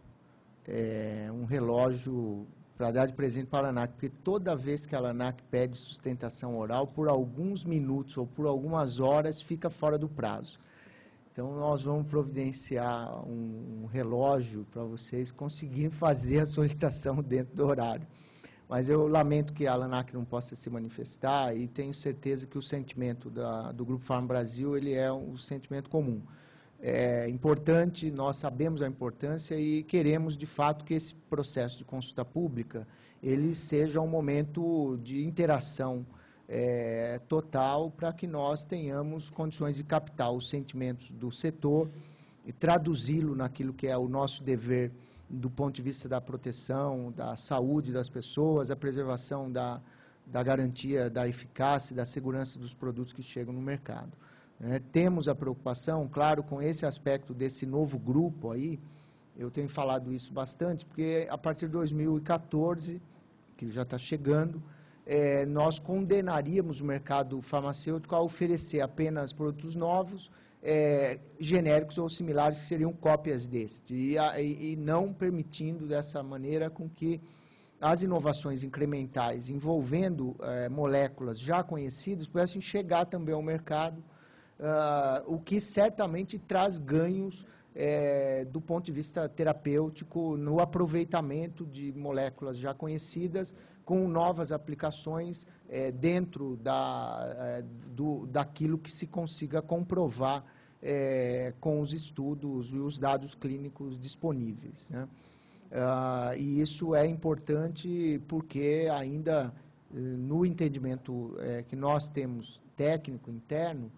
para dar de presente para a ALANAC, porque toda vez que a ALANAC pede sustentação oral, por alguns minutos ou por algumas horas, fica fora do prazo. Então, nós vamos providenciar um relógio para vocês conseguirem fazer a solicitação dentro do horário. Mas eu lamento que a ALANAC não possa se manifestar e tenho certeza que o sentimento do Grupo Farm Brasil ele é um sentimento comum. É importante, nós sabemos a importância e queremos, de fato, que esse processo de consulta pública ele seja um momento de interação total para que nós tenhamos condições de captar os sentimentos do setor e traduzi-lo naquilo que é o nosso dever do ponto de vista da proteção, da saúde das pessoas, a preservação da garantia da eficácia e da segurança dos produtos que chegam no mercado. Temos a preocupação, claro, com esse aspecto desse novo grupo aí, eu tenho falado isso bastante, porque a partir de 2014, que já está chegando, nós condenaríamos o mercado farmacêutico a oferecer apenas produtos novos, genéricos ou similares que seriam cópias deste, e não permitindo dessa maneira com que as inovações incrementais envolvendo moléculas já conhecidas pudessem chegar também ao mercado, o que certamente traz ganhos do ponto de vista terapêutico no aproveitamento de moléculas já conhecidas com novas aplicações dentro daquilo que se consiga comprovar com os estudos e os dados clínicos disponíveis, né? E isso é importante porque ainda no entendimento que nós temos técnico interno,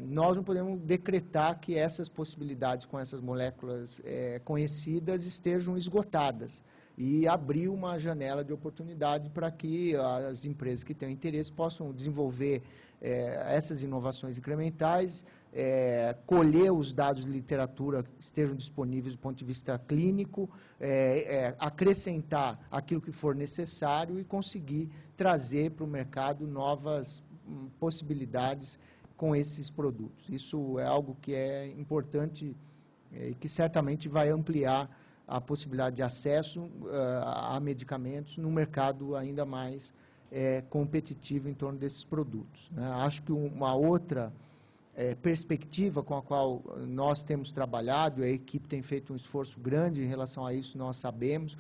nós não podemos decretar que essas possibilidades com essas moléculas conhecidas estejam esgotadas e abrir uma janela de oportunidade para que as empresas que tenham interesse possam desenvolver essas inovações incrementais, colher os dados de literatura que estejam disponíveis do ponto de vista clínico, acrescentar aquilo que for necessário e conseguir trazer para o mercado novas possibilidades com esses produtos. Isso é algo que é importante e que certamente vai ampliar a possibilidade de acesso a medicamentos num mercado ainda mais competitivo em torno desses produtos, né? Acho que uma outra perspectiva com a qual nós temos trabalhado, a equipe tem feito um esforço grande em relação a isso, nós sabemos,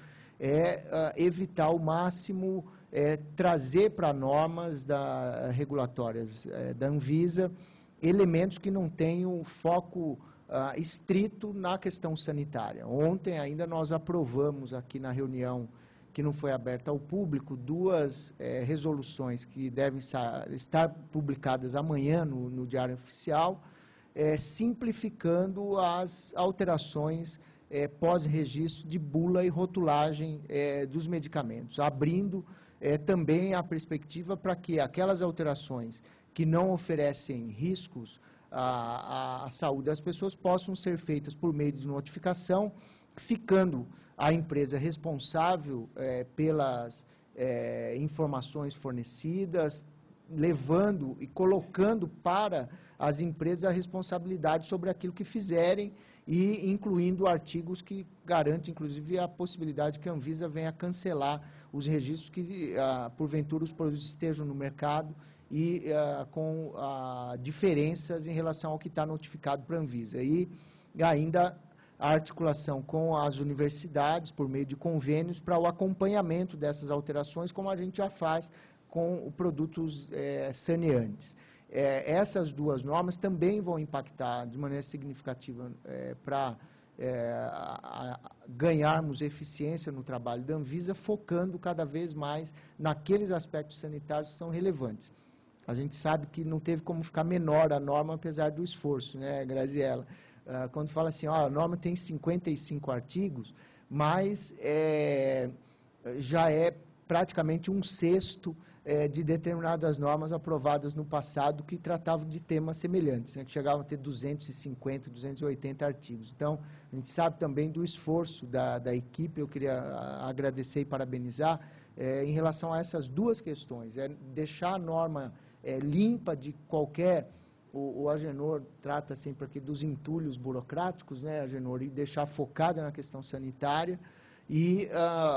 evitar ao máximo trazer para normas regulatórias da Anvisa elementos que não tenham foco estrito na questão sanitária. Ontem ainda nós aprovamos aqui na reunião que não foi aberta ao público, duas resoluções que devem estar publicadas amanhã no Diário Oficial, simplificando as alterações pós-registro de bula e rotulagem dos medicamentos, abrindo também a perspectiva para que aquelas alterações que não oferecem riscos à saúde das pessoas possam ser feitas por meio de notificação, ficando a empresa responsável pelas informações fornecidas, levando e colocando para as empresas a responsabilidade sobre aquilo que fizerem e incluindo artigos que garantem, inclusive, a possibilidade que a Anvisa venha a cancelar os registros que, porventura, os produtos estejam no mercado e com diferenças em relação ao que está notificado para a Anvisa. E ainda a articulação com as universidades, por meio de convênios, para o acompanhamento dessas alterações, como a gente já faz com produtos saneantes. Essas duas normas também vão impactar de maneira significativa para ganharmos eficiência no trabalho da Anvisa, focando cada vez mais naqueles aspectos sanitários que são relevantes. A gente sabe que não teve como ficar menor a norma, apesar do esforço, né, Graziela? Quando fala assim, a norma tem 55 artigos, mas já é praticamente um sexto de determinadas normas aprovadas no passado que tratavam de temas semelhantes, né, que chegavam a ter 250, 280 artigos. Então, a gente sabe também do esforço da equipe, eu queria agradecer e parabenizar, em relação a essas duas questões, deixar a norma limpa de qualquer o Agenor trata sempre aqui dos entulhos burocráticos, né, Agenor, e deixar focada na questão sanitária e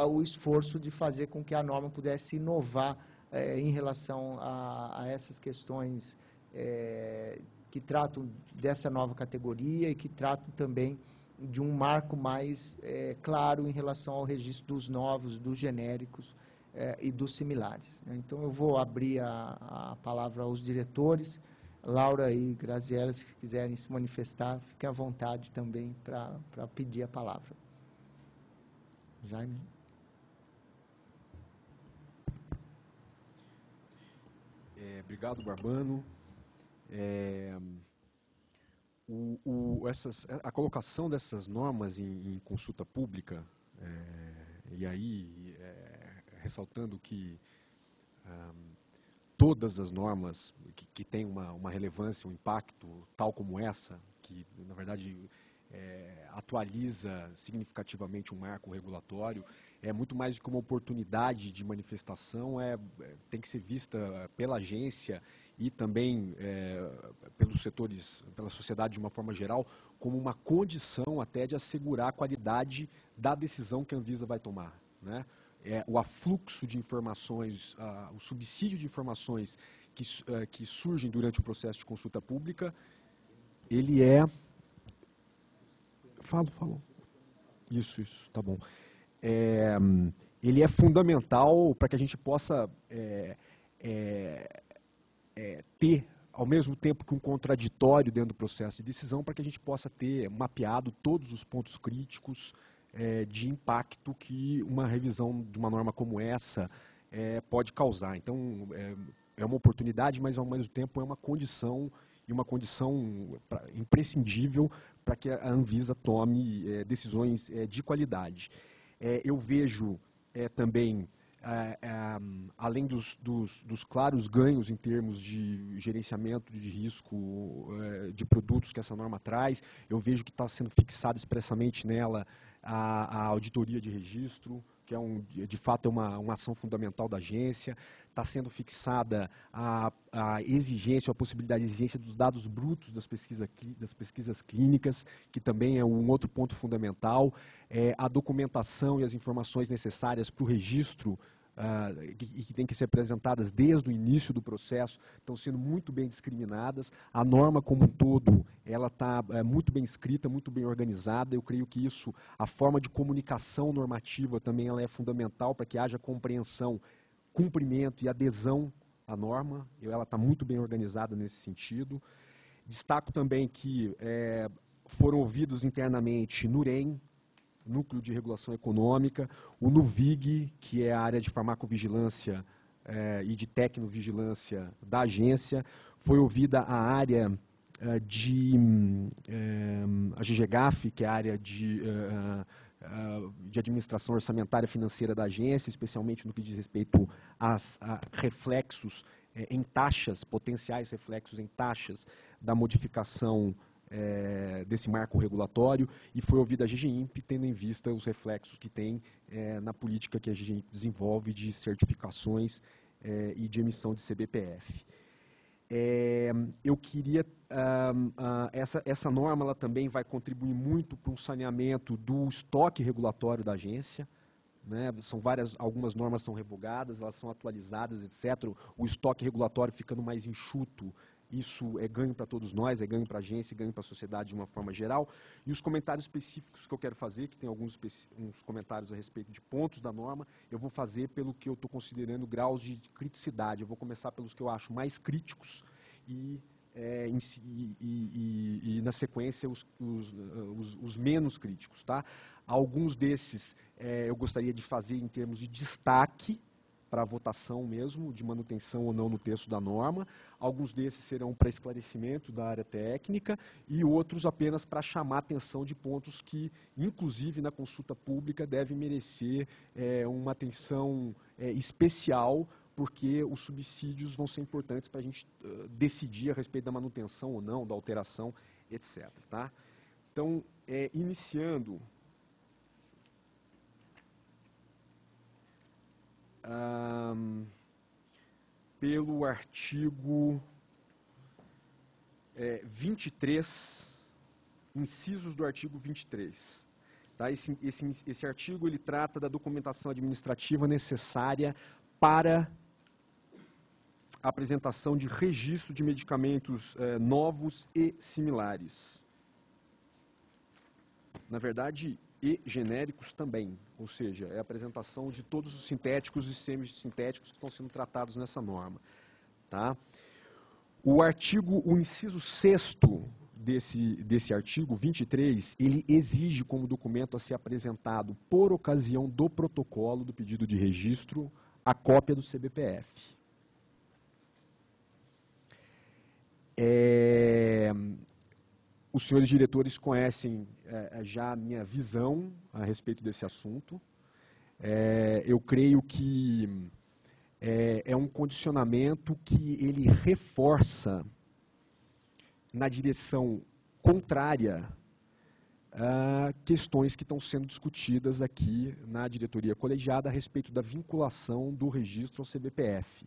o esforço de fazer com que a norma pudesse inovar em relação a essas questões que tratam dessa nova categoria e que tratam também de um marco mais claro em relação ao registro dos novos, dos genéricos e dos similares. Então, eu vou abrir a palavra aos diretores. Laura e Graziella, se quiserem se manifestar, fiquem à vontade também para pedir a palavra. Jaime. Obrigado, Barbano. A colocação dessas normas em consulta pública, e aí ressaltando que todas as normas que têm uma relevância, um impacto tal como essa, que na verdade atualiza significativamente um marco regulatório, é muito mais do que uma oportunidade de manifestação, tem que ser vista pela agência e também pelos setores, pela sociedade de uma forma geral, como uma condição até de assegurar a qualidade da decisão que a Anvisa vai tomar, né? O afluxo de informações, o subsídio de informações que surgem durante o processo de consulta pública, ele Falou. Isso, tá bom. Ele é fundamental para que a gente possa ter, ao mesmo tempo que um contraditório dentro do processo de decisão, para que a gente possa ter mapeado todos os pontos críticos de impacto que uma revisão de uma norma como essa pode causar. Então, é uma oportunidade, mas ao mesmo tempo é uma condição, e uma condição imprescindível para que a Anvisa tome decisões de qualidade. Eu vejo também, além dos claros ganhos em termos de gerenciamento de risco de produtos que essa norma traz, eu vejo que está sendo fixado expressamente nela a auditoria de registro, que de fato é uma ação fundamental da agência. Está sendo fixada a exigência, a possibilidade de exigência dos dados brutos das pesquisas clínicas, que também é um outro ponto fundamental. A documentação e as informações necessárias para o registro, que têm que ser apresentadas desde o início do processo, estão sendo muito bem discriminadas. A norma como um todo, ela está muito bem escrita, muito bem organizada. Eu creio que isso, a forma de comunicação normativa também ela é fundamental para que haja compreensão, cumprimento e adesão à norma. Ela está muito bem organizada nesse sentido. Destaco também que foram ouvidos internamente NUREM, Núcleo de Regulação Econômica, o NUVIG, que é a área de farmacovigilância e de tecnovigilância da agência, foi ouvida a área a GGGAF, que é a área de administração orçamentária financeira da agência, especialmente no que diz respeito a reflexos em taxas, potenciais reflexos em taxas da modificação desse marco regulatório, e foi ouvida a GGIMP, tendo em vista os reflexos que tem na política que a GGIMP desenvolve de certificações e de emissão de CBPF. Eu queria, essa norma ela também vai contribuir muito para um saneamento do estoque regulatório da agência, né? Algumas normas são revogadas, elas são atualizadas, etc. O estoque regulatório ficando mais enxuto, isso é ganho para todos nós, é ganho para a agência, é ganho para a sociedade de uma forma geral. E os comentários específicos que eu quero fazer, que tem uns comentários a respeito de pontos da norma, eu vou fazer pelo que eu estou considerando graus de criticidade. Eu vou começar pelos que eu acho mais críticos e na sequência, os menos críticos. Tá? Alguns desses eu gostaria de fazer em termos de destaque, para a votação mesmo, de manutenção ou não no texto da norma. Alguns desses serão para esclarecimento da área técnica e outros apenas para chamar a atenção de pontos que, inclusive na consulta pública, devem merecer uma atenção especial, porque os subsídios vão ser importantes para a gente decidir a respeito da manutenção ou não, da alteração, etc. Tá? Então, iniciando... pelo artigo 23, incisos do artigo 23. Tá? Esse artigo ele trata da documentação administrativa necessária para a apresentação de registro de medicamentos novos e similares. Na verdade, e genéricos também, ou seja, é a apresentação de todos os sintéticos e semissintéticos que estão sendo tratados nessa norma. Tá? O inciso 6º desse artigo 23, ele exige como documento a ser apresentado por ocasião do protocolo do pedido de registro a cópia do CBPF. Os senhores diretores conhecem já a minha visão a respeito desse assunto. Eu creio que é um condicionamento que ele reforça na direção contrária a questões que estão sendo discutidas aqui na diretoria colegiada a respeito da vinculação do registro ao CBPF.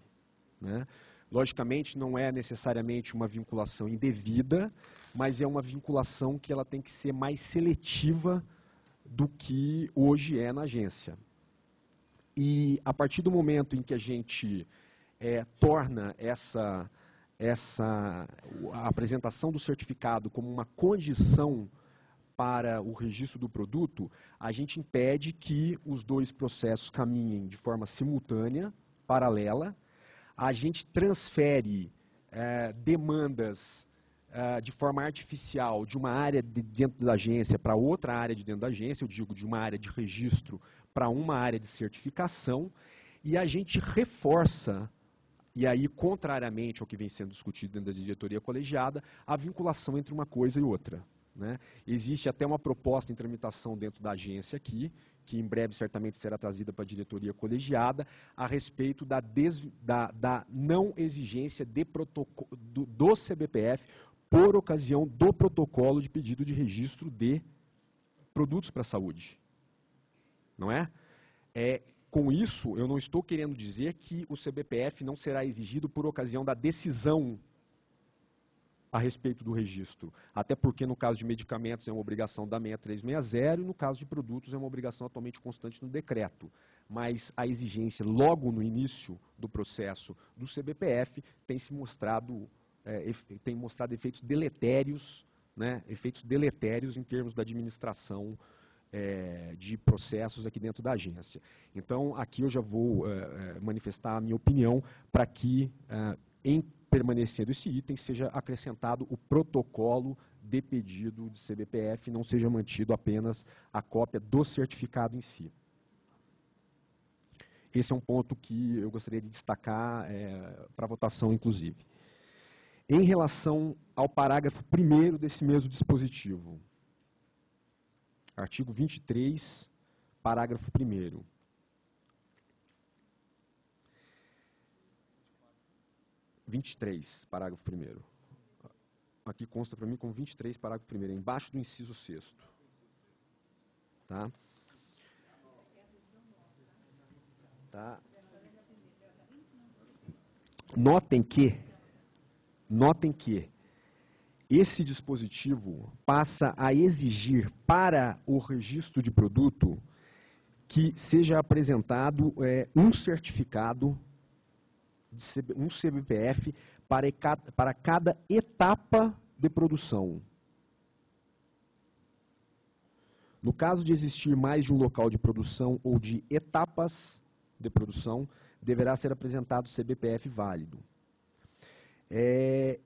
Né? Logicamente, não é necessariamente uma vinculação indevida, mas é uma vinculação que ela tem que ser mais seletiva do que hoje é na agência. E a partir do momento em que a gente torna a apresentação do certificado como uma condição para o registro do produto, a gente impede que os dois processos caminhem de forma simultânea, paralela. A gente transfere demandas de forma artificial de uma área dentro da agência para outra área de dentro da agência, eu digo de uma área de registro para uma área de certificação, e a gente reforça, e aí contrariamente ao que vem sendo discutido dentro da diretoria colegiada, a vinculação entre uma coisa e outra. Né? Existe até uma proposta em tramitação dentro da agência aqui, que em breve certamente será trazida para a diretoria colegiada, a respeito da não exigência do CBPF por ocasião do protocolo de pedido de registro de produtos para a saúde. Não é? Com isso, eu não estou querendo dizer que o CBPF não será exigido por ocasião da decisão a respeito do registro. Até porque, no caso de medicamentos, é uma obrigação da 6360, e no caso de produtos, é uma obrigação atualmente constante no decreto. Mas a exigência, logo no início do processo do CBPF, tem mostrado efeitos deletérios, né, efeitos deletérios em termos da administração de processos aqui dentro da agência. Então, aqui eu já vou manifestar a minha opinião para que, permanecendo esse item, seja acrescentado o protocolo de pedido de CBPF, não seja mantido apenas a cópia do certificado em si. Esse é um ponto que eu gostaria de destacar para votação, inclusive. Em relação ao parágrafo 1º desse mesmo dispositivo, artigo 23, parágrafo 1º. Parágrafo 1º. Aqui consta para mim como 23, parágrafo 1º, embaixo do inciso 6º. Tá? Tá. Notem que esse dispositivo passa a exigir para o registro de produto que seja apresentado um certificado, um CBPF para cada etapa de produção. No caso de existir mais de um local de produção ou de etapas de produção, deverá ser apresentado CBPF válido.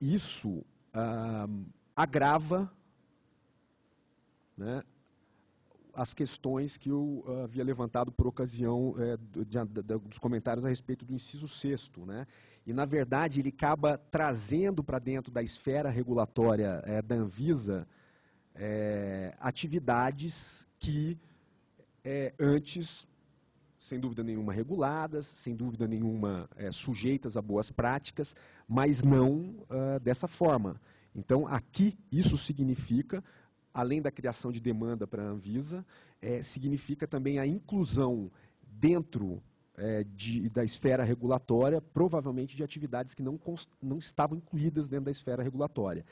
Isso agrava, né, as questões que eu havia levantado por ocasião dos comentários a respeito do inciso 6º, né? E, na verdade, ele acaba trazendo para dentro da esfera regulatória da Anvisa atividades que antes, sem dúvida nenhuma, reguladas, sem dúvida nenhuma sujeitas a boas práticas, mas não dessa forma. Então, aqui, isso significa, além da criação de demanda para a Anvisa, significa também a inclusão dentro da esfera regulatória, provavelmente de atividades que não estavam incluídas dentro da esfera regulatória.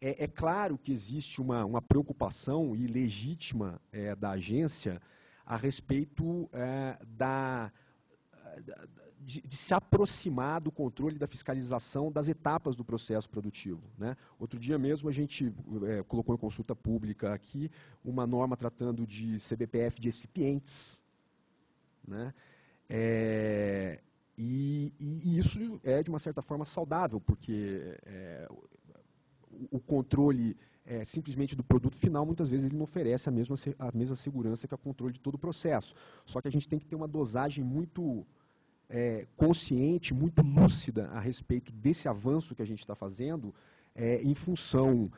É claro que existe uma preocupação e legítima da agência a respeito de se aproximar do controle da fiscalização das etapas do processo produtivo, né? Outro dia mesmo a gente colocou em consulta pública aqui uma norma tratando de CBPF de recipientes, né? E isso é, de uma certa forma, saudável, porque o controle simplesmente do produto final, muitas vezes ele não oferece a mesma segurança que o controle de todo o processo. Só que a gente tem que ter uma dosagem muito consciente, muito lúcida a respeito desse avanço que a gente está fazendo, em função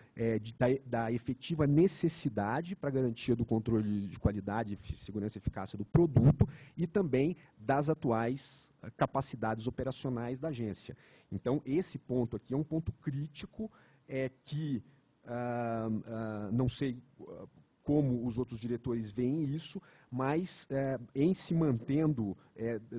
da efetiva necessidade para a garantia do controle de qualidade, segurança e eficácia do produto e também das atuais capacidades operacionais da agência. Então, esse ponto aqui é um ponto crítico que não sei como os outros diretores veem isso, mas em se mantendo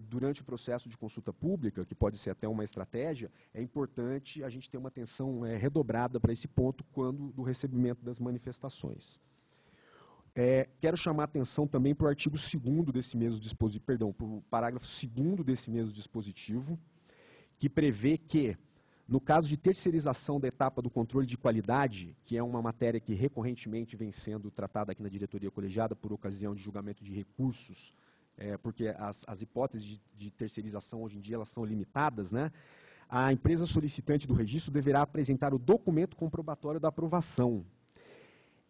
durante o processo de consulta pública, que pode ser até uma estratégia, é importante a gente ter uma atenção redobrada para esse ponto quando do recebimento das manifestações. Quero chamar a atenção também para o artigo 2º desse mesmo dispositivo, perdão, para o parágrafo 2º desse mesmo dispositivo, que prevê que, no caso de terceirização da etapa do controle de qualidade, que é uma matéria que recorrentemente vem sendo tratada aqui na diretoria colegiada por ocasião de julgamento de recursos, porque as hipóteses de terceirização hoje em dia elas são limitadas, né? A empresa solicitante do registro deverá apresentar o documento comprobatório da aprovação.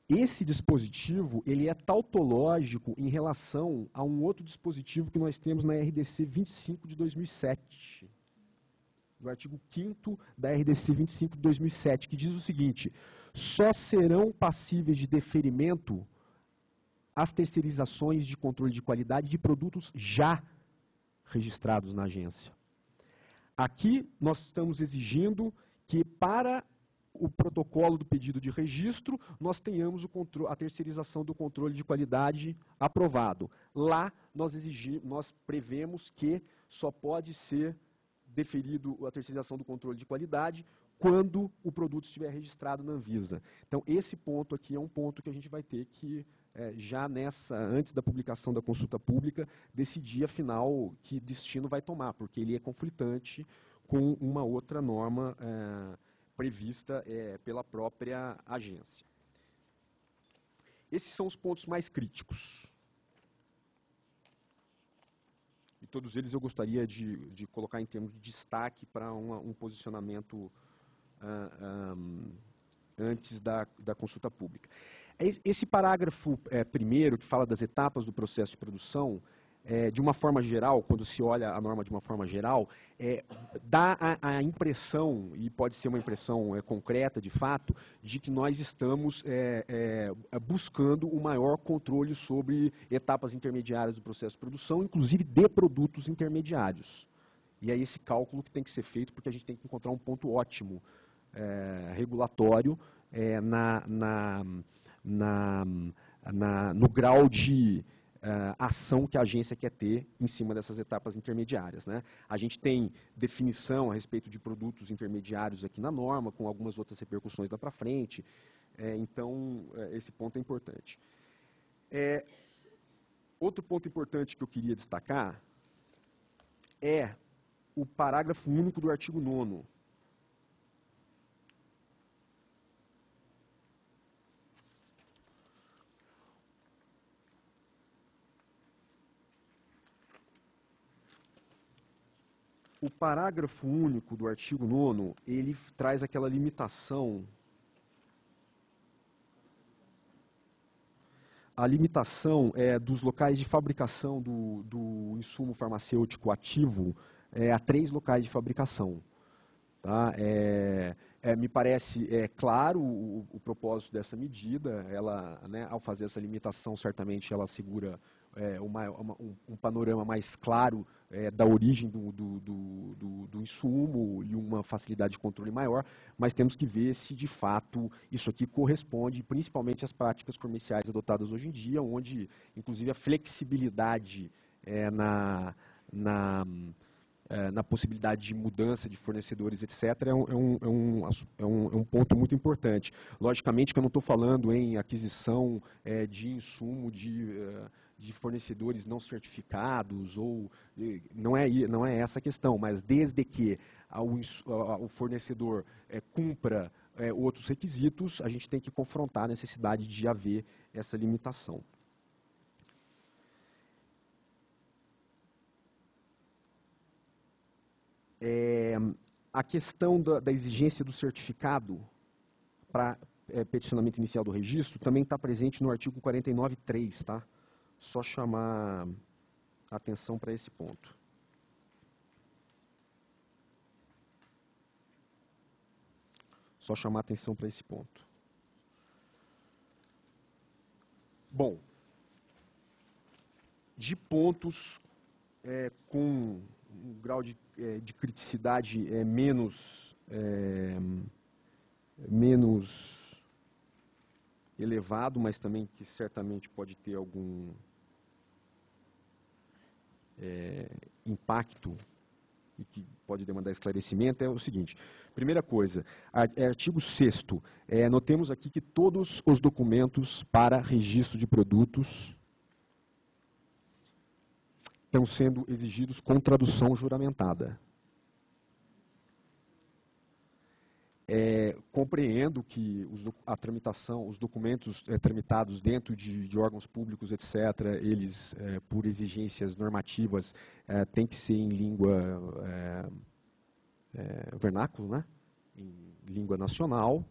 Esse dispositivo ele é tautológico em relação a um outro dispositivo que nós temos na RDC 25 de 2007. Do artigo 5º da RDC 25 de 2007, que diz o seguinte: só serão passíveis de deferimento as terceirizações de controle de qualidade de produtos já registrados na agência. Aqui nós estamos exigindo que para o protocolo do pedido de registro, nós tenhamos a terceirização do controle de qualidade aprovado. Lá nós prevemos que só pode ser deferido a terceirização do controle de qualidade quando o produto estiver registrado na Anvisa. Então, esse ponto aqui é um ponto que a gente vai ter que, já antes da publicação da consulta pública, decidir, afinal, que destino vai tomar, porque ele é conflitante com uma outra norma prevista pela própria agência. Esses são os pontos mais críticos. E todos eles eu gostaria de colocar em termos de destaque para um posicionamento antes da consulta pública. Esse parágrafo primeiro, que fala das etapas do processo de produção, de uma forma geral, quando se olha a norma de uma forma geral, dá a impressão, e pode ser uma impressão concreta, de fato, de que nós estamos buscando um maior controle sobre etapas intermediárias do processo de produção, inclusive de produtos intermediários. E é esse cálculo que tem que ser feito, porque a gente tem que encontrar um ponto ótimo regulatório no grau de ação que a agência quer ter em cima dessas etapas intermediárias, né? A gente tem definição a respeito de produtos intermediários aqui na norma, com algumas outras repercussões lá para frente, então esse ponto é importante. Outro ponto importante que eu queria destacar é o parágrafo único do artigo 9º. O parágrafo único do artigo 9º, ele traz aquela limitação. A limitação dos locais de fabricação do insumo farmacêutico ativo a 3 locais de fabricação. Tá? Me parece claro o propósito dessa medida. Ela, né, ao fazer essa limitação, certamente ela assegura um panorama mais claro da origem do insumo e uma facilidade de controle maior, mas temos que ver se, de fato, isso aqui corresponde principalmente às práticas comerciais adotadas hoje em dia, onde, inclusive, a flexibilidade na possibilidade de mudança de fornecedores, etc., é um ponto muito importante. Logicamente que eu não estou falando em aquisição de insumo de fornecedores não certificados, ou não é essa a questão, mas desde que o fornecedor cumpra outros requisitos, a gente tem que confrontar a necessidade de haver essa limitação. A questão da exigência do certificado para peticionamento inicial do registro também está presente no artigo 49.3, tá? Só chamar atenção para esse ponto. Só chamar atenção para esse ponto. Bom, de pontos com um grau de criticidade menos elevado, mas também que certamente pode ter algum impacto e que pode demandar esclarecimento, é o seguinte. Primeira coisa, artigo 6º, notemos aqui que todos os documentos para registro de produtos estão sendo exigidos com tradução juramentada. Compreendo que a tramitação, os documentos tramitados dentro de órgãos públicos, etc., eles, por exigências normativas, têm que ser em língua vernáculo, né? Em língua nacional.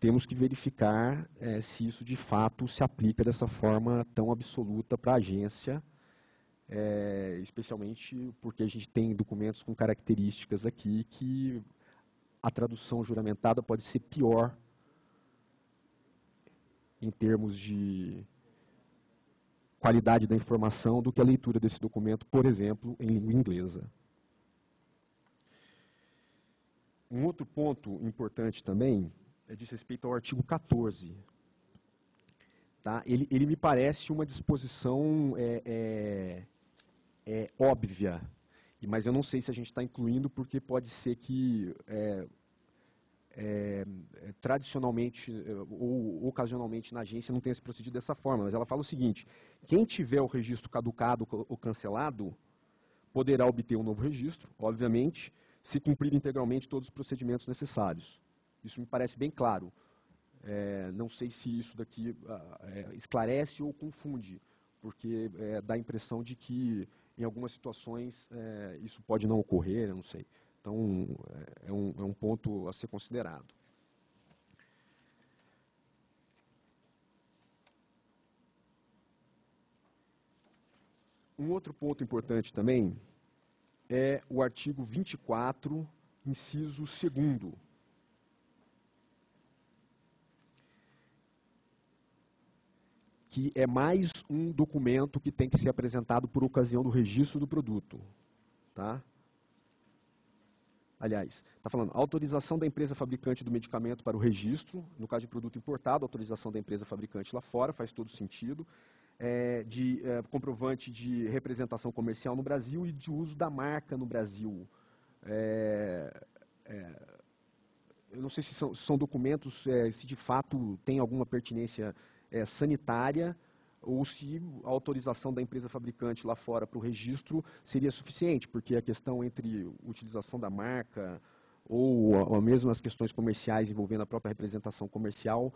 Temos que verificar se isso de fato se aplica dessa forma tão absoluta para a agência, especialmente porque a gente tem documentos com características aqui que a tradução juramentada pode ser pior em termos de qualidade da informação do que a leitura desse documento, por exemplo, em língua inglesa. Um outro ponto importante também diz respeito ao artigo 14. Tá? Ele me parece uma disposição óbvia, mas eu não sei se a gente está incluindo porque pode ser que tradicionalmente ou ocasionalmente na agência não tenha se procedido dessa forma, mas ela fala o seguinte: quem tiver o registro caducado ou cancelado poderá obter um novo registro, obviamente, se cumprir integralmente todos os procedimentos necessários. Isso me parece bem claro. Não sei se isso daqui esclarece ou confunde, porque dá a impressão de que, em algumas situações, isso pode não ocorrer, eu não sei. Então, é um ponto a ser considerado. Um outro ponto importante também é o artigo 24, inciso 2º. Que é mais um documento que tem que ser apresentado por ocasião do registro do produto. Tá? Aliás, está falando autorização da empresa fabricante do medicamento para o registro, no caso de produto importado, autorização da empresa fabricante lá fora, faz todo sentido, comprovante de representação comercial no Brasil e de uso da marca no Brasil. Eu não sei se são documentos, se de fato tem alguma pertinência sanitária, ou se a autorização da empresa fabricante lá fora para o registro seria suficiente, porque a questão entre utilização da marca ou mesmo as questões comerciais envolvendo a própria representação comercial,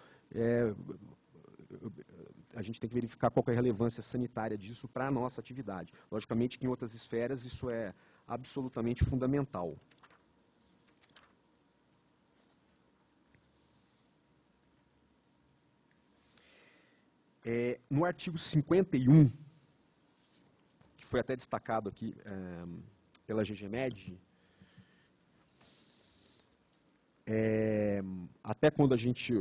a gente tem que verificar qual que é a relevância sanitária disso para a nossa atividade. Logicamente que em outras esferas isso é absolutamente fundamental. No artigo 51, que foi até destacado aqui pela GGMed, até quando a gente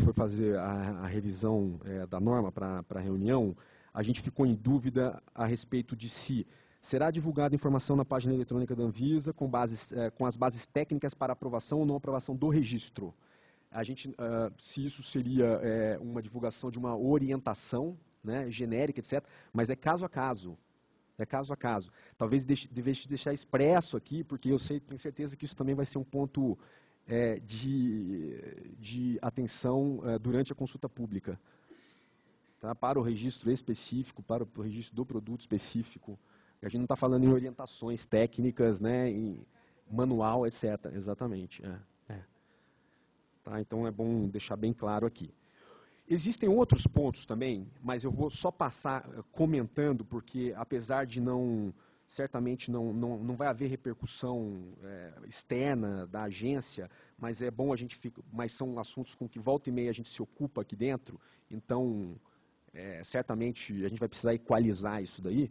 foi fazer a revisão da norma para a reunião, a gente ficou em dúvida a respeito de se será divulgada informação na página eletrônica da Anvisa com as bases técnicas para aprovação ou não aprovação do registro. Se isso seria uma divulgação de uma orientação né, genérica, etc., mas é caso a caso. É caso a caso. Talvez devesse deixar expresso aqui, porque eu tenho certeza que isso também vai ser um ponto de atenção durante a consulta pública. Tá? Para o registro específico, para o registro do produto específico. A gente não está falando em orientações técnicas, né, em manual, etc. Exatamente. Tá? Então é bom deixar bem claro aqui. Existem outros pontos também, mas eu vou só passar comentando, porque apesar de certamente não vai haver repercussão externa da agência, mas é bom mas são assuntos com que volta e meia a gente se ocupa aqui dentro, então certamente a gente vai precisar equalizar isso daí,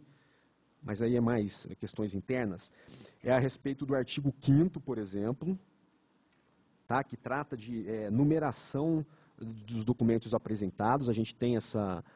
mas aí é mais questões internas. É a respeito do artigo 5º, por exemplo, tá, que trata de numeração dos documentos apresentados. A gente tem essas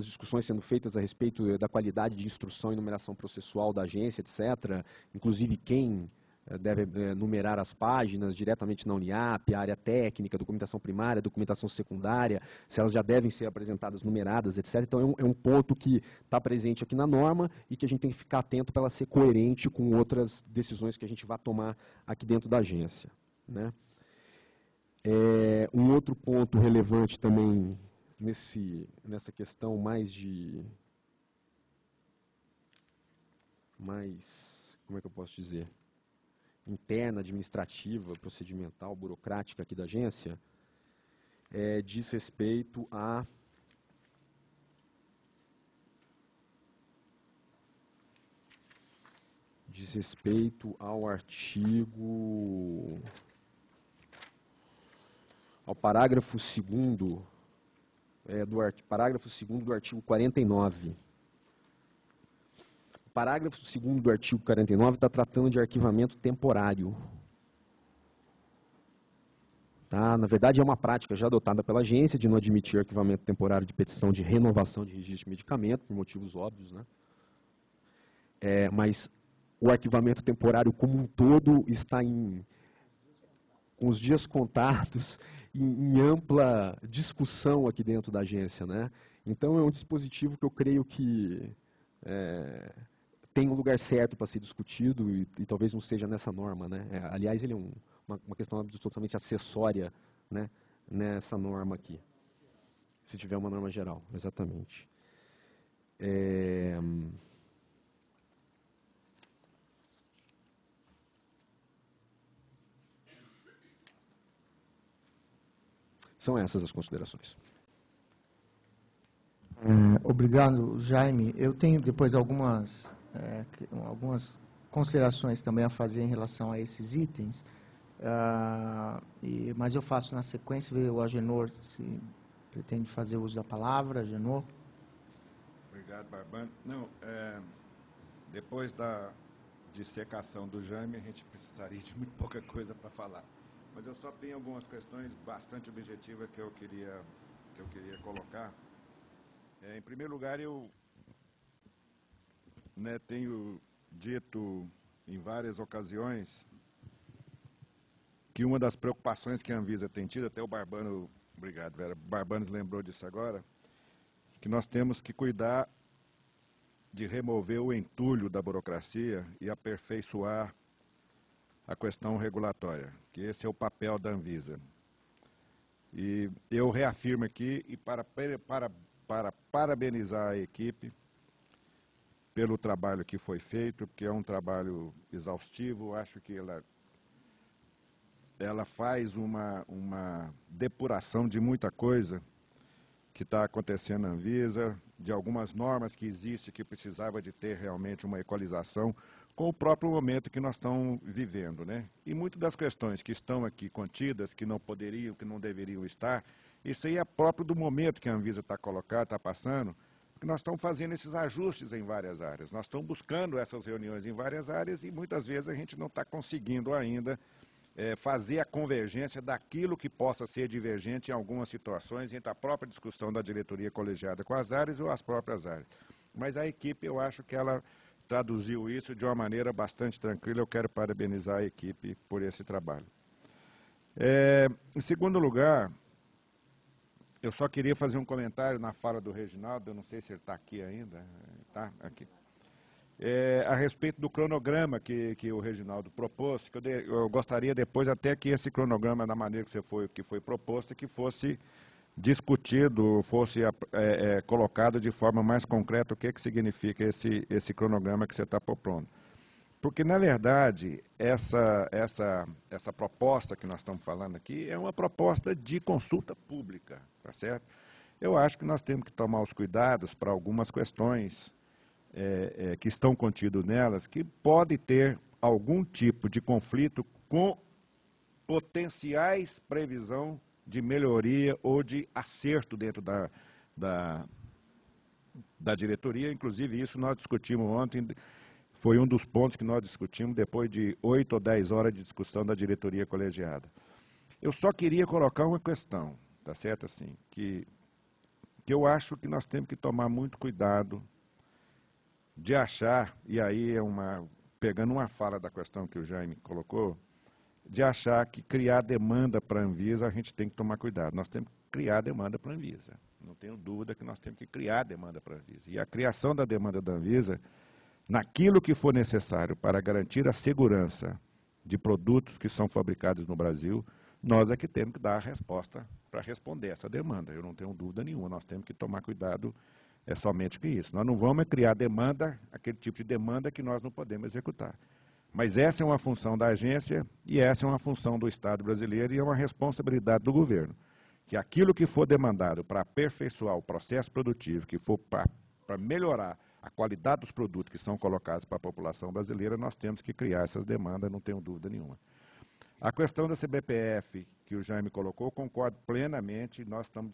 discussões sendo feitas a respeito da qualidade de instrução e numeração processual da agência, etc. Inclusive quem deve numerar as páginas diretamente na Uniap, a área técnica, documentação primária, documentação secundária, se elas já devem ser apresentadas numeradas, etc. Então é um ponto que está presente aqui na norma e que a gente tem que ficar atento para ela ser coerente com outras decisões que a gente vai tomar aqui dentro da agência, né? Um outro ponto relevante também nessa questão como é que eu posso dizer? Interna, administrativa, procedimental, burocrática aqui da agência, diz respeito ao parágrafo 2º, parágrafo 2º do artigo 49. O parágrafo 2º do artigo 49 está tratando de arquivamento temporário. Tá? Na verdade, é uma prática já adotada pela agência de não admitir arquivamento temporário de petição de renovação de registro de medicamento, por motivos óbvios, né? Mas o arquivamento temporário como um todo está com os dias contados, em ampla discussão aqui dentro da agência, né? Então, é um dispositivo que eu creio que tem um lugar certo para ser discutido e talvez não seja nessa norma, né? Aliás, ele é uma questão absolutamente acessória, né, nessa norma aqui. Se tiver uma norma geral, exatamente. São essas as considerações. Obrigado, Jaime. Eu tenho depois algumas considerações também a fazer em relação a esses itens, mas eu faço na sequência, ver o Agenor se pretende fazer uso da palavra. Agenor. Obrigado, Barbano. Não, depois da dissecação do Jaime, a gente precisaria de muito pouca coisa para falar. Mas eu só tenho algumas questões bastante objetivas que eu queria colocar. Em primeiro lugar, eu tenho dito em várias ocasiões que uma das preocupações que a Anvisa tem tido, até o Barbano, obrigado, Vera, Barbano lembrou disso agora, que nós temos que cuidar de remover o entulho da burocracia e aperfeiçoar a questão regulatória, que esse é o papel da Anvisa. E eu reafirmo aqui, e para parabenizar a equipe pelo trabalho que foi feito, porque é um trabalho exaustivo, acho que ela faz uma depuração de muita coisa que está acontecendo na Anvisa, de algumas normas que existem que precisava de ter realmente uma equalização com o próprio momento que nós estamos vivendo, né? E muitas das questões que estão aqui contidas, que não poderiam, que não deveriam estar, isso aí é próprio do momento que a Anvisa está colocando, está passando, porque nós estamos fazendo esses ajustes em várias áreas, nós estamos buscando essas reuniões em várias áreas e muitas vezes a gente não está conseguindo ainda fazer a convergência daquilo que possa ser divergente em algumas situações entre a própria discussão da diretoria colegiada com as áreas ou as próprias áreas. Mas a equipe, eu acho que ela traduziu isso de uma maneira bastante tranquila. Eu quero parabenizar a equipe por esse trabalho. Em segundo lugar, eu só queria fazer um comentário na fala do Reginaldo, eu não sei se ele está aqui ainda, está aqui. A respeito do cronograma que o Reginaldo propôs, que eu gostaria depois até que esse cronograma, da maneira que foi proposto, que fosse discutido, fosse colocado de forma mais concreta o que significa esse cronograma que você está propondo. Porque, na verdade, essa proposta que nós estamos falando aqui é uma proposta de consulta pública, tá certo? Eu acho que nós temos que tomar os cuidados para algumas questões que estão contidos nelas, que pode ter algum tipo de conflito com potenciais previsão de melhoria ou de acerto dentro da diretoria. Inclusive, isso nós discutimos ontem, foi um dos pontos que nós discutimos depois de 8 ou 10 horas de discussão da diretoria colegiada. Eu só queria colocar uma questão, tá certo, assim, que eu acho que nós temos que tomar muito cuidado de achar, e aí pegando uma fala da questão que o Jaime colocou, de achar que criar demanda para a Anvisa, a gente tem que tomar cuidado. Nós temos que criar demanda para a Anvisa. Não tenho dúvida que nós temos que criar demanda para a Anvisa. E a criação da demanda da Anvisa, naquilo que for necessário para garantir a segurança de produtos que são fabricados no Brasil, nós é que temos que dar a resposta para responder essa demanda. Eu não tenho dúvida nenhuma, nós temos que tomar cuidado somente com isso. Nós não vamos criar demanda, aquele tipo de demanda que nós não podemos executar. Mas essa é uma função da agência e essa é uma função do Estado brasileiro e é uma responsabilidade do governo. Que aquilo que for demandado para aperfeiçoar o processo produtivo, que for para melhorar a qualidade dos produtos que são colocados para a população brasileira, nós temos que criar essas demandas, não tenho dúvida nenhuma. A questão da CBPF, que o Jaime colocou, concordo plenamente, nós estamos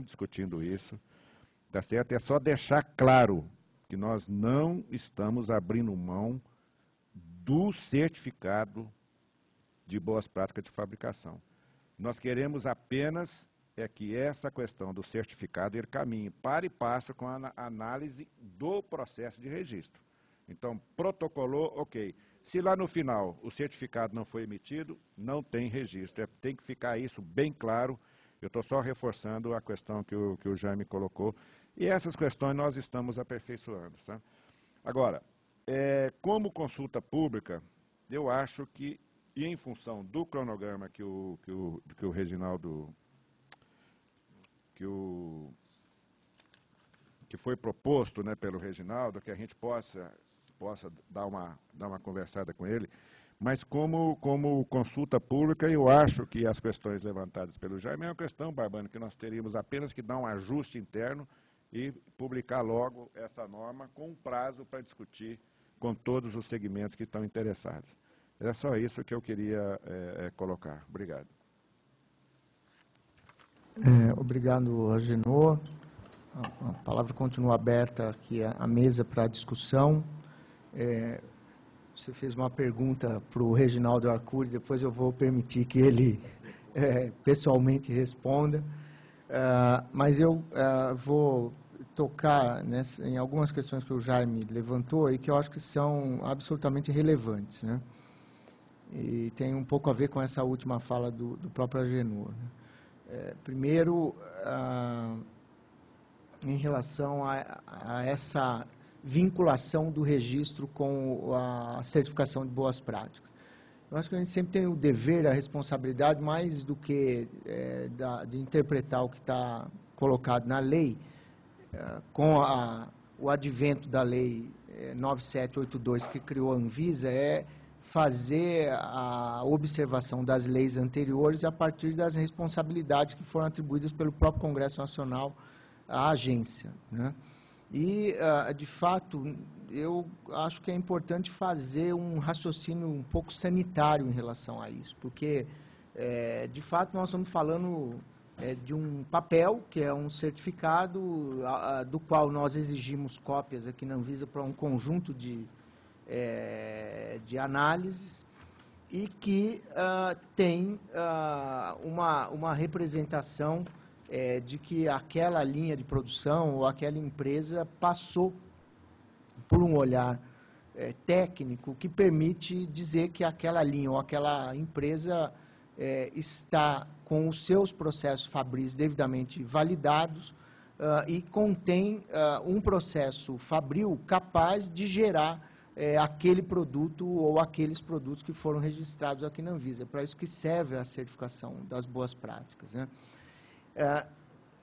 discutindo isso, tá certo? É só deixar claro que nós não estamos abrindo mão do certificado de boas práticas de fabricação. Nós queremos apenas que essa questão do certificado ele caminhe para e passo com a análise do processo de registro. Então, protocolou, ok. Se lá no final o certificado não foi emitido, não tem registro. Tem que ficar isso bem claro. Eu estou só reforçando a questão que o Jaime colocou. E essas questões nós estamos aperfeiçoando. Sabe? Agora, como consulta pública, eu acho que, e em função do cronograma que o Reginaldo, que foi proposto, né, pelo Reginaldo, que a gente possa dar uma conversada com ele, mas como consulta pública, eu acho que as questões levantadas pelo Jaime é uma questão, Barbano, que nós teríamos apenas que dar um ajuste interno e publicar logo essa norma com um prazo para discutir com todos os segmentos que estão interessados. É só isso que eu queria colocar. Obrigado. Obrigado, Agenor. A palavra continua aberta aqui à mesa para discussão. Você fez uma pergunta para o Reginaldo Arcuri, depois eu vou permitir que ele pessoalmente responda. Mas eu vou tocar em algumas questões que o Jaime levantou e que eu acho que são absolutamente relevantes, né? E tem um pouco a ver com essa última fala do próprio Agenor, né? Primeiro, em relação a essa vinculação do registro com a certificação de boas práticas. Eu acho que a gente sempre tem o dever, a responsabilidade, mais do que de interpretar o que está colocado na lei, com o advento da lei 9782, que criou a Anvisa, fazer a observação das leis anteriores a partir das responsabilidades que foram atribuídas pelo próprio Congresso Nacional à agência, né? E, de fato, eu acho que é importante fazer um raciocínio um pouco sanitário em relação a isso, porque, de fato, nós estamos falando de um papel, que é um certificado, do qual nós exigimos cópias aqui na Anvisa para um conjunto de análises, e que tem uma representação de que aquela linha de produção ou aquela empresa passou por um olhar técnico que permite dizer que aquela linha ou aquela empresa está com os seus processos Fabris devidamente validados e contém um processo Fabril capaz de gerar aquele produto ou aqueles produtos que foram registrados aqui na Anvisa. É para isso que serve a certificação das boas práticas, né?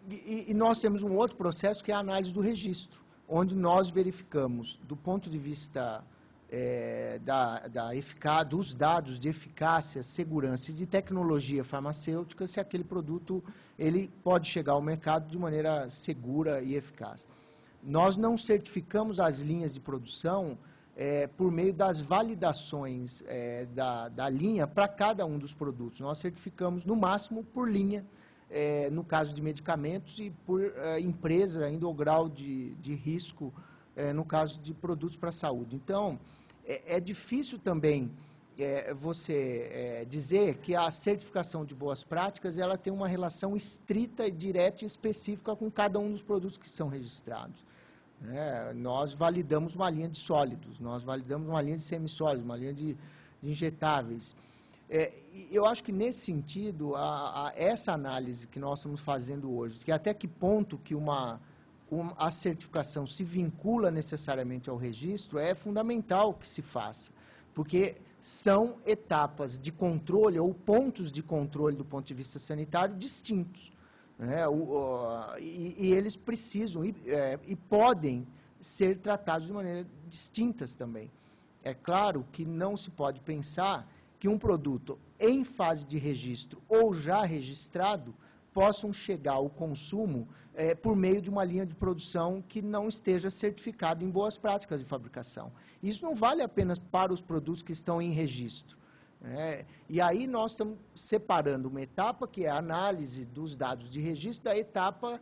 E nós temos um outro processo que é a análise do registro, onde nós verificamos, do ponto de vista dos dados de eficácia, segurança e de tecnologia farmacêutica, se aquele produto ele pode chegar ao mercado de maneira segura e eficaz. Nós não certificamos as linhas de produção por meio das validações da linha para cada um dos produtos. Nós certificamos, no máximo, por linha, no caso de medicamentos, e por empresa, ainda o grau de risco, no caso de produtos para a saúde. Então, é difícil também você dizer que a certificação de boas práticas ela tem uma relação estrita, direta e específica com cada um dos produtos que são registrados. Nós validamos uma linha de sólidos, nós validamos uma linha de semissólidos, uma linha de injetáveis. Eu acho que, nesse sentido, essa análise que nós estamos fazendo hoje, que até que ponto que a certificação se vincula necessariamente ao registro, é fundamental que se faça, porque são etapas de controle ou pontos de controle do ponto de vista sanitário distintos. E eles precisam e podem ser tratados de maneira distintas também. É claro que não se pode pensar que um produto em fase de registro ou já registrado possam chegar ao consumo por meio de uma linha de produção que não esteja certificada em boas práticas de fabricação. Isso não vale apenas para os produtos que estão em registro. E aí nós estamos separando uma etapa, que é a análise dos dados de registro, da etapa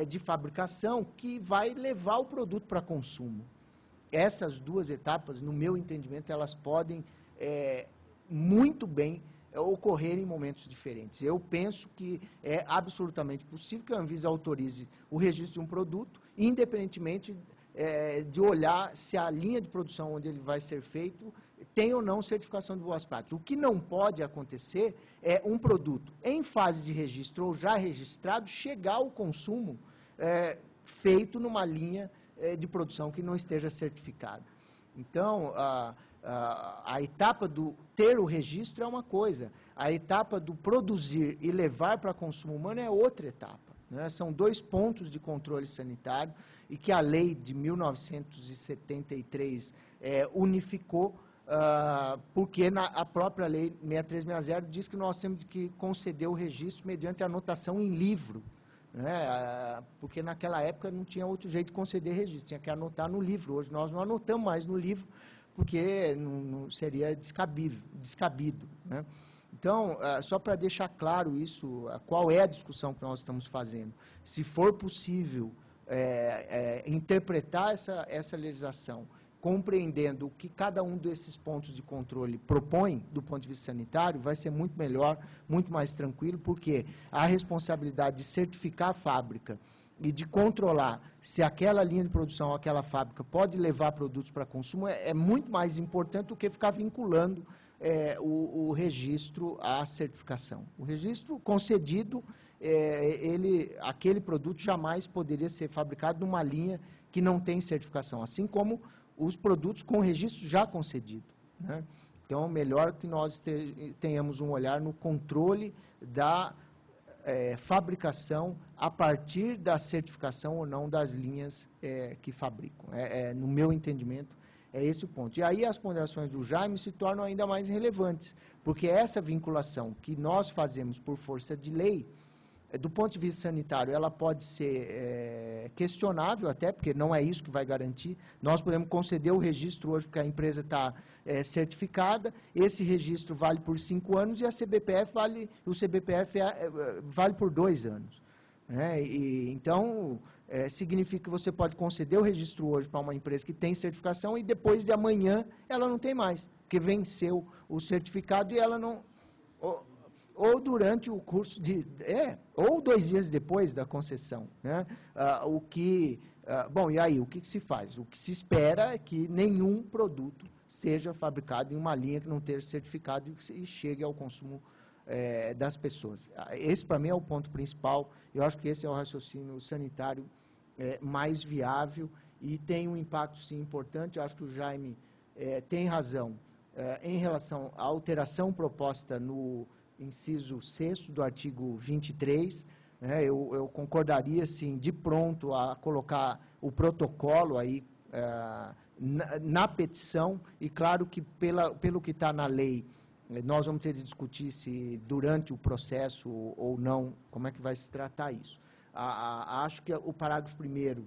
de fabricação, que vai levar o produto para consumo. Essas duas etapas, no meu entendimento, elas podem muito bem ocorrer em momentos diferentes. Eu penso que é absolutamente possível que a Anvisa autorize o registro de um produto, independentemente de olhar se a linha de produção onde ele vai ser feito tem ou não certificação de boas práticas. O que não pode acontecer é um produto em fase de registro ou já registrado chegar ao consumo feito numa linha de produção que não esteja certificada. Então, a etapa do ter o registro é uma coisa, a etapa do produzir e levar para consumo humano é outra etapa. São dois pontos de controle sanitário e que a lei de 1973 unificou, porque a própria lei 6360 diz que nós temos que conceder o registro mediante anotação em livro, porque naquela época não tinha outro jeito de conceder registro, tinha que anotar no livro. Hoje nós não anotamos mais no livro, porque não seria descabido. Então, só para deixar claro isso, qual é a discussão que nós estamos fazendo. Se for possível interpretar essa legislação, compreendendo o que cada um desses pontos de controle propõe do ponto de vista sanitário, vai ser muito melhor, muito mais tranquilo, porque a responsabilidade de certificar a fábrica e de controlar se aquela linha de produção, aquela fábrica pode levar produtos para consumo é muito mais importante do que ficar vinculando o registro à certificação. O registro concedido, aquele produto jamais poderia ser fabricado numa linha que não tem certificação, assim como os produtos com registro já concedido. Então, melhor que nós tenhamos um olhar no controle da fabricação a partir da certificação ou não das linhas que fabricam. No meu entendimento, é esse o ponto. E aí as ponderações do Jaime se tornam ainda mais relevantes, porque essa vinculação que nós fazemos por força de lei, do ponto de vista sanitário, ela pode ser questionável até, porque não é isso que vai garantir. Nós podemos conceder o registro hoje, porque a empresa está certificada, esse registro vale por 5 anos e o CBPF vale por 2 anos. Então, significa que você pode conceder o registro hoje para uma empresa que tem certificação e depois de amanhã ela não tem mais, porque venceu o certificado e ela não... Ou durante o curso ou 2 dias depois da concessão. Bom, e aí, o que se faz? O que se espera é que nenhum produto seja fabricado em uma linha que não esteja certificado e chegue ao consumo das pessoas. Esse, para mim, é o ponto principal. Eu acho que esse é o raciocínio sanitário mais viável e tem um impacto, sim, importante. Eu acho que o Jaime tem razão em relação à alteração proposta no inciso 6º do artigo 23, eu concordaria, sim, de pronto a colocar o protocolo aí na petição, e claro que pelo que está na lei, nós vamos ter de discutir se durante o processo ou não, como é que vai se tratar isso. Acho que o parágrafo 1º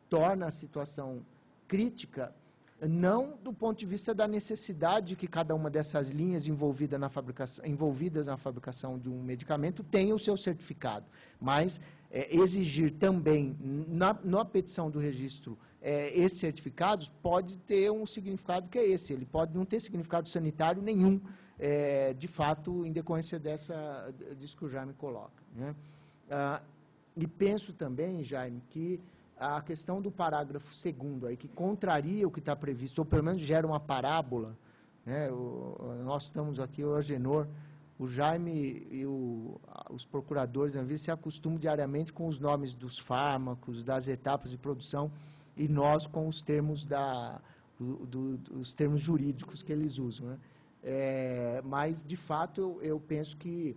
torna a situação crítica, não do ponto de vista da necessidade de que cada uma dessas linhas envolvidas na fabricação de um medicamento tenha o seu certificado, mas exigir também, na petição do registro, esses certificados pode ter um significado que é esse, ele pode não ter significado sanitário nenhum, de fato, em decorrência disso que o Jaime coloca, né? E penso também, Jaime, que a questão do parágrafo 2º, aí, que contraria o que está previsto, ou pelo menos gera uma parábola, né? Nós estamos aqui, o Agenor, o Jaime e os procuradores da Anvisa se acostumam diariamente com os nomes dos fármacos, das etapas de produção, e nós com os termos, os termos jurídicos que eles usam, né? Mas, de fato, eu penso que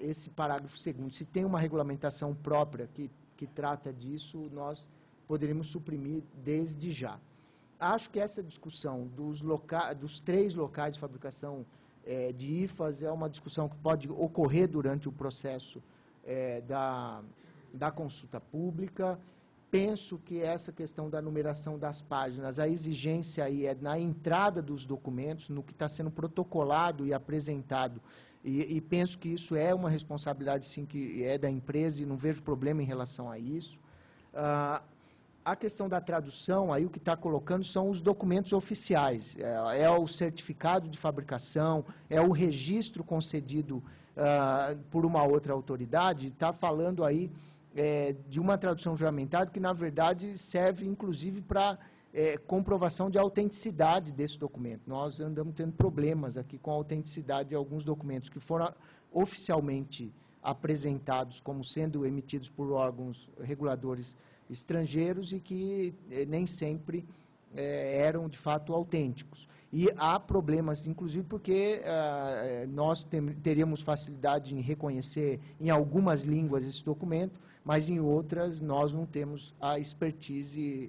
esse parágrafo 2º, se tem uma regulamentação própria que trata disso, nós poderíamos suprimir desde já. Acho que essa discussão dos 3 locais de fabricação de IFAs é uma discussão que pode ocorrer durante o processo da consulta pública. Penso que essa questão da numeração das páginas, a exigência aí é na entrada dos documentos, no que está sendo protocolado e apresentado, e penso que isso é uma responsabilidade, sim, que é da empresa, e não vejo problema em relação a isso. A questão da tradução, aí o que está colocando são os documentos oficiais, é o certificado de fabricação, é o registro concedido por uma outra autoridade, está falando aí de uma tradução juramentada que, na verdade, serve, inclusive, para comprovação de autenticidade desse documento. Nós andamos tendo problemas aqui com a autenticidade de alguns documentos que foram oficialmente apresentados como sendo emitidos por órgãos reguladores estrangeiros e que nem sempre eram, de fato, autênticos. E há problemas, inclusive, porque nós teríamos facilidade em reconhecer em algumas línguas esse documento, mas em outras nós não temos a expertise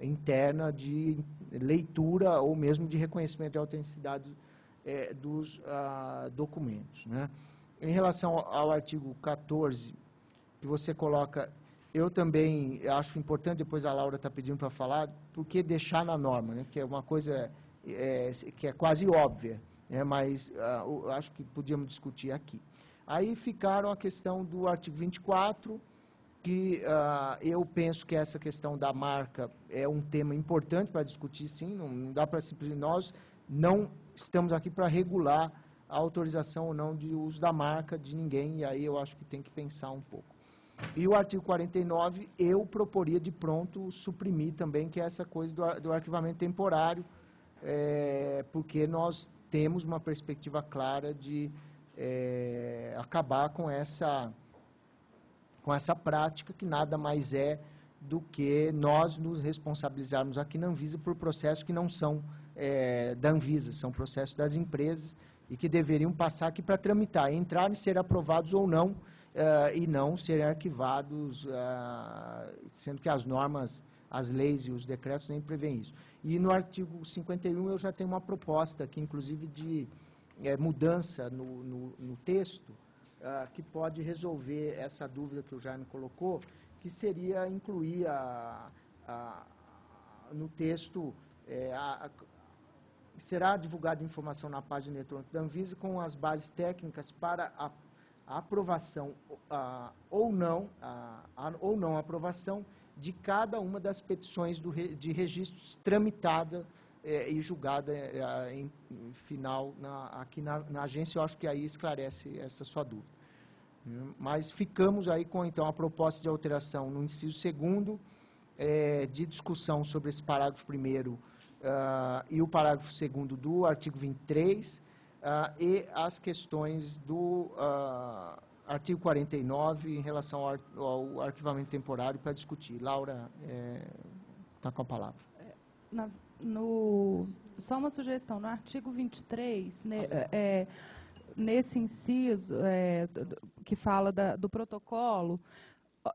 interna de leitura ou mesmo de reconhecimento de autenticidade dos documentos, né? Em relação ao artigo 14, que você coloca, eu também acho importante, depois a Laura está pedindo para falar, porque deixar na norma, né? Que é uma coisa que é quase óbvia, né? Mas eu acho que podíamos discutir aqui. Aí ficaram a questão do artigo 24, que eu penso que essa questão da marca é um tema importante para discutir, sim, não dá para simplesmente, nós não estamos aqui para regular a autorização ou não de uso da marca de ninguém, e aí eu acho que tem que pensar um pouco. E o artigo 49, eu proporia de pronto suprimir também, que é essa coisa do arquivamento temporário, porque nós temos uma perspectiva clara de acabar com essa prática, que nada mais é do que nós nos responsabilizarmos aqui na Anvisa por processos que não são da Anvisa, são processos das empresas e que deveriam passar aqui para tramitar, entrar e ser aprovados ou não, e não serem arquivados, sendo que as normas, as leis e os decretos nem prevêem isso. E no artigo 51 eu já tenho uma proposta aqui, inclusive, de mudança no texto, que pode resolver essa dúvida que o Jaime colocou, que seria incluir no texto, será divulgada informação na página eletrônica da Anvisa com as bases técnicas para a aprovação ou não aprovação de cada uma das petições de registros tramitada e julgada em final aqui na agência. Eu acho que aí esclarece essa sua dúvida. Mas ficamos aí com, então, a proposta de alteração no inciso 2º, de discussão sobre esse parágrafo 1º e o parágrafo 2º do artigo 23, e as questões do artigo 49 em relação ao arquivamento temporário para discutir. Laura, está com a palavra. Só uma sugestão, no artigo 23, nesse inciso que fala do protocolo,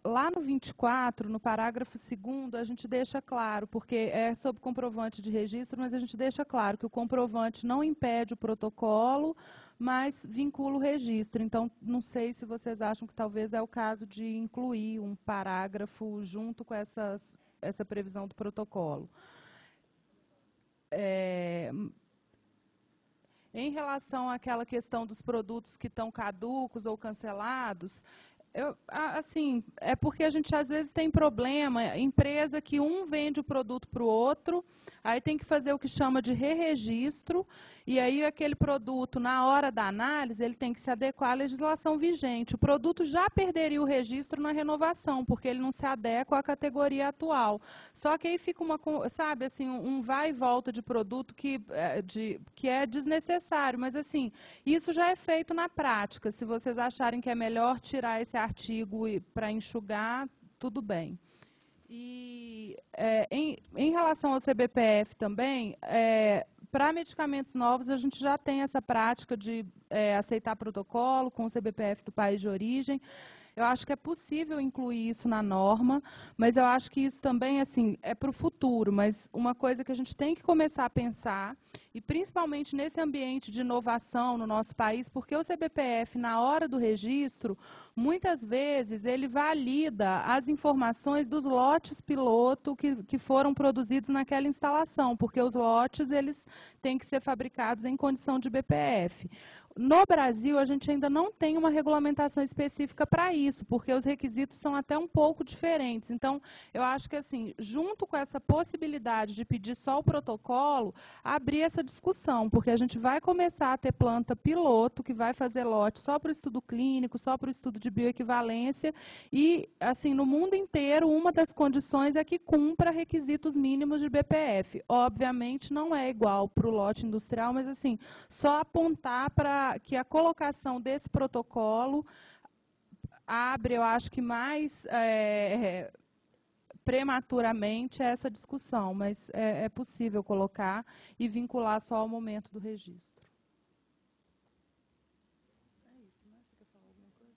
lá no 24, no parágrafo 2º, a gente deixa claro, porque é sobre comprovante de registro, mas a gente deixa claro que o comprovante não impede o protocolo, mas vincula o registro. Então, não sei se vocês acham que talvez é o caso de incluir um parágrafo junto com essa previsão do protocolo. Em relação àquela questão dos produtos que estão caducos ou cancelados, assim, é porque a gente às vezes tem problema, empresa que um vende o produto para o outro, aí tem que fazer o que chama de re-registro, e aí aquele produto, na hora da análise, ele tem que se adequar à legislação vigente. O produto já perderia o registro na renovação, porque ele não se adequa à categoria atual. Só que aí fica sabe, assim, um vai e volta de produto que é desnecessário, mas assim, isso já é feito na prática. Se vocês acharem que é melhor tirar esse artigo para enxugar, tudo bem. E em relação ao CBPF também, para medicamentos novos, a gente já tem essa prática de aceitar protocolo com o CBPF do país de origem. Eu acho que é possível incluir isso na norma, mas eu acho que isso também assim, é para o futuro, mas uma coisa que a gente tem que começar a pensar, e principalmente nesse ambiente de inovação no nosso país, porque o CBPF, na hora do registro, muitas vezes ele valida as informações dos lotes piloto que foram produzidos naquela instalação, porque os lotes eles têm que ser fabricados em condição de BPF. No Brasil, a gente ainda não tem uma regulamentação específica para isso, porque os requisitos são até um pouco diferentes. Então, eu acho que, assim, junto com essa possibilidade de pedir só o protocolo, abrir essa discussão, porque a gente vai começar a ter planta piloto, que vai fazer lote só para o estudo clínico, só para o estudo de bioequivalência, e, assim, no mundo inteiro, uma das condições é que cumpra requisitos mínimos de BPF. Obviamente, não é igual para o lote industrial, mas, assim, só apontar para que a colocação desse protocolo abre, eu acho que mais prematuramente essa discussão, mas é possível colocar e vincular só ao momento do registro. É isso, né? Você quer falar alguma coisa?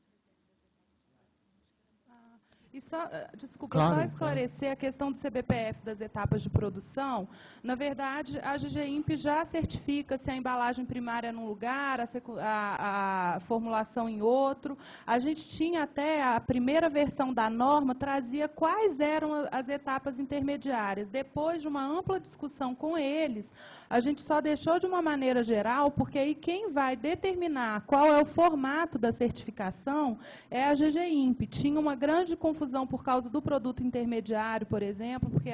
E só, desculpa, claro, só esclarecer a questão do CBPF das etapas de produção. Na verdade, a GGIMP já certifica se a embalagem primária é num lugar, a formulação em outro. A gente tinha até a primeira versão da norma, trazia quais eram as etapas intermediárias. Depois de uma ampla discussão com eles, a gente só deixou de uma maneira geral, porque aí quem vai determinar qual é o formato da certificação é a GGIMP. Tinha uma grande confusão por causa do produto intermediário, por exemplo, porque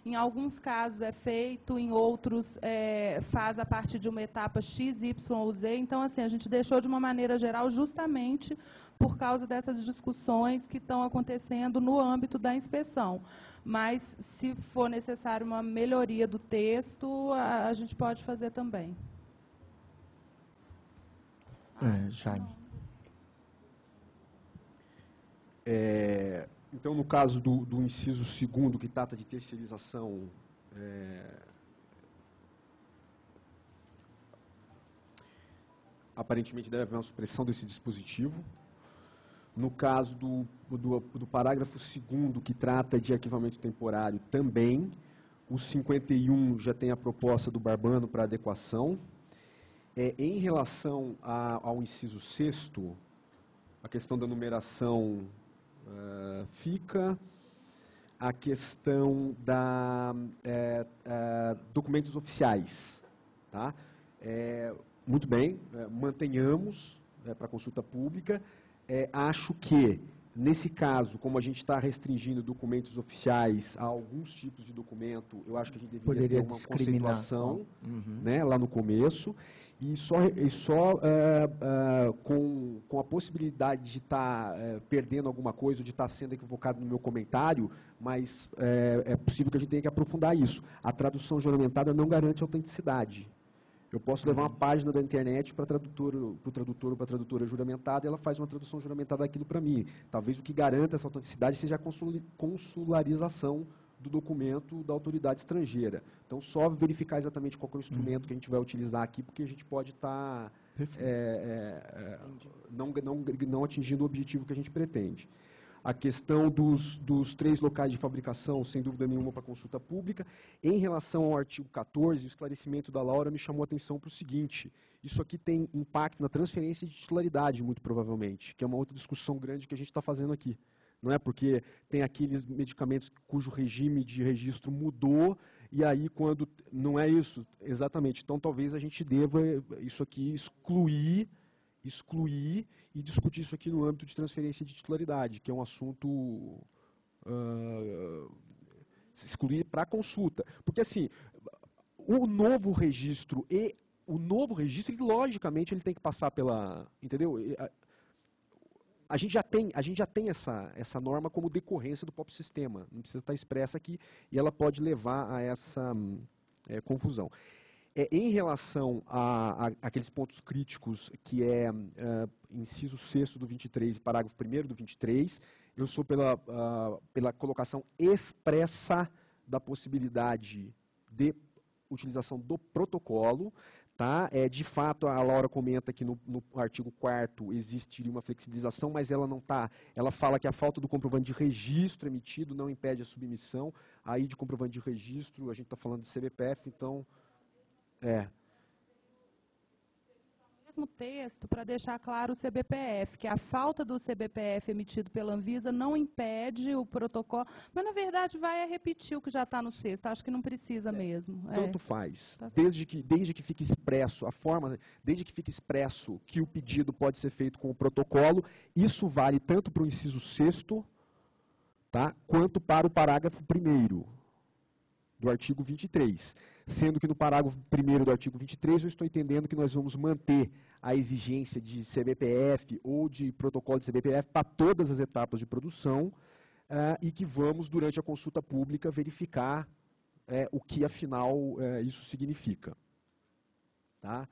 em alguns casos é feito, em outros faz a partir de uma etapa X, Y ou Z. Então, assim, a gente deixou de uma maneira geral justamente por causa dessas discussões que estão acontecendo no âmbito da inspeção. Mas, se for necessário uma melhoria do texto, a gente pode fazer também. Jaime. Então, no caso do inciso 2º, que trata de terceirização, aparentemente deve haver uma supressão desse dispositivo. No caso do parágrafo 2º, que trata de arquivamento temporário, também. O 51 já tem a proposta do Barbano para adequação. Em relação ao inciso 6º, a questão da numeração fica, a questão da documentos oficiais. Tá? Muito bem, mantenhamos para consulta pública. Acho que, nesse caso, como a gente está restringindo documentos oficiais a alguns tipos de documento, eu acho que a gente deveria ter uma conceituação né, lá no começo. E só com a possibilidade de estar perdendo alguma coisa, ou de estar sendo equivocado no meu comentário, mas é possível que a gente tenha que aprofundar isso. A tradução juramentada não garante autenticidade. Eu posso levar uma página da internet para o tradutor ou para a tradutora juramentada e ela faz uma tradução juramentada daquilo para mim. Talvez o que garanta essa autenticidade seja a consularização do documento da autoridade estrangeira. Então, só verificar exatamente qual é o instrumento que a gente vai utilizar aqui, porque a gente pode estar não atingindo o objetivo que a gente pretende. A questão dos 3 locais de fabricação, sem dúvida nenhuma, para consulta pública. Em relação ao artigo 14, o esclarecimento da Laura me chamou a atenção para o seguinte: isso aqui tem impacto na transferência de titularidade, muito provavelmente, que é uma outra discussão grande que a gente está fazendo aqui. Não é porque tem aqueles medicamentos cujo regime de registro mudou, e aí quando... Não é isso, exatamente. Então, talvez a gente deva, isso aqui, excluir e discutir isso aqui no âmbito de transferência de titularidade, que é um assunto excluir para consulta. Porque, assim, o novo registro, ele, logicamente, ele tem que passar pela... Entendeu? A gente já tem essa norma como decorrência do próprio sistema. Não precisa estar expressa aqui, e ela pode levar a essa confusão. Em relação a aqueles pontos críticos, que é inciso 6º do 23 e parágrafo 1º do 23, eu sou pela colocação expressa da possibilidade de utilização do protocolo. Tá? De fato, a Laura comenta que no artigo 4º existiria uma flexibilização, mas ela não está. Ela fala que a falta do comprovante de registro emitido não impede a submissão. Aí, de comprovante de registro, a gente está falando de CBPF, então... Mesmo texto para deixar claro o CBPF, que a falta do CBPF emitido pela Anvisa não impede o protocolo, mas na verdade vai repetir o que já está no 6º, acho que não precisa mesmo. Tanto faz, tá, desde que fique expresso a forma, desde que fique expresso que o pedido pode ser feito com o protocolo, isso vale tanto para o inciso 6º, tá, quanto para o parágrafo 1º do artigo 23, sendo que no parágrafo 1º do artigo 23 eu estou entendendo que nós vamos manter a exigência de CBPF ou de protocolo de CBPF para todas as etapas de produção e que vamos, durante a consulta pública, verificar o que, afinal, isso significa. Tá?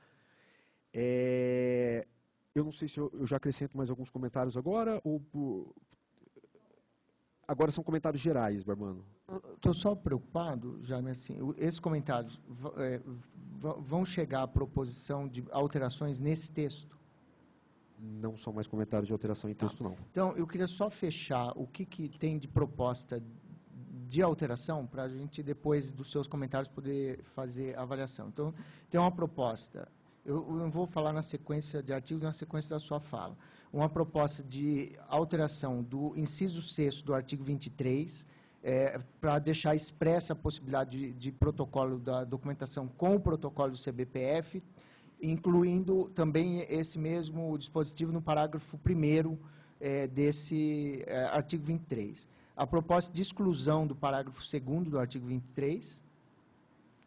Eu não sei se eu já acrescento mais alguns comentários agora, ou... Agora são comentários gerais, Barbano. Estou só preocupado, Jaime, assim, esses comentários vão chegar à proposição de alterações nesse texto? Não são mais comentários de alteração em texto, não. Então, eu queria só fechar o que tem de proposta de alteração, para a gente, depois dos seus comentários, poder fazer a avaliação. Então, tem uma proposta... Eu não vou falar na sequência de artigos, na sequência da sua fala. Uma proposta de alteração do inciso 6º do artigo 23, para deixar expressa a possibilidade de protocolo da documentação com o protocolo do CBPF, incluindo também esse mesmo dispositivo no parágrafo 1º desse artigo 23. A proposta de exclusão do parágrafo 2º do artigo 23,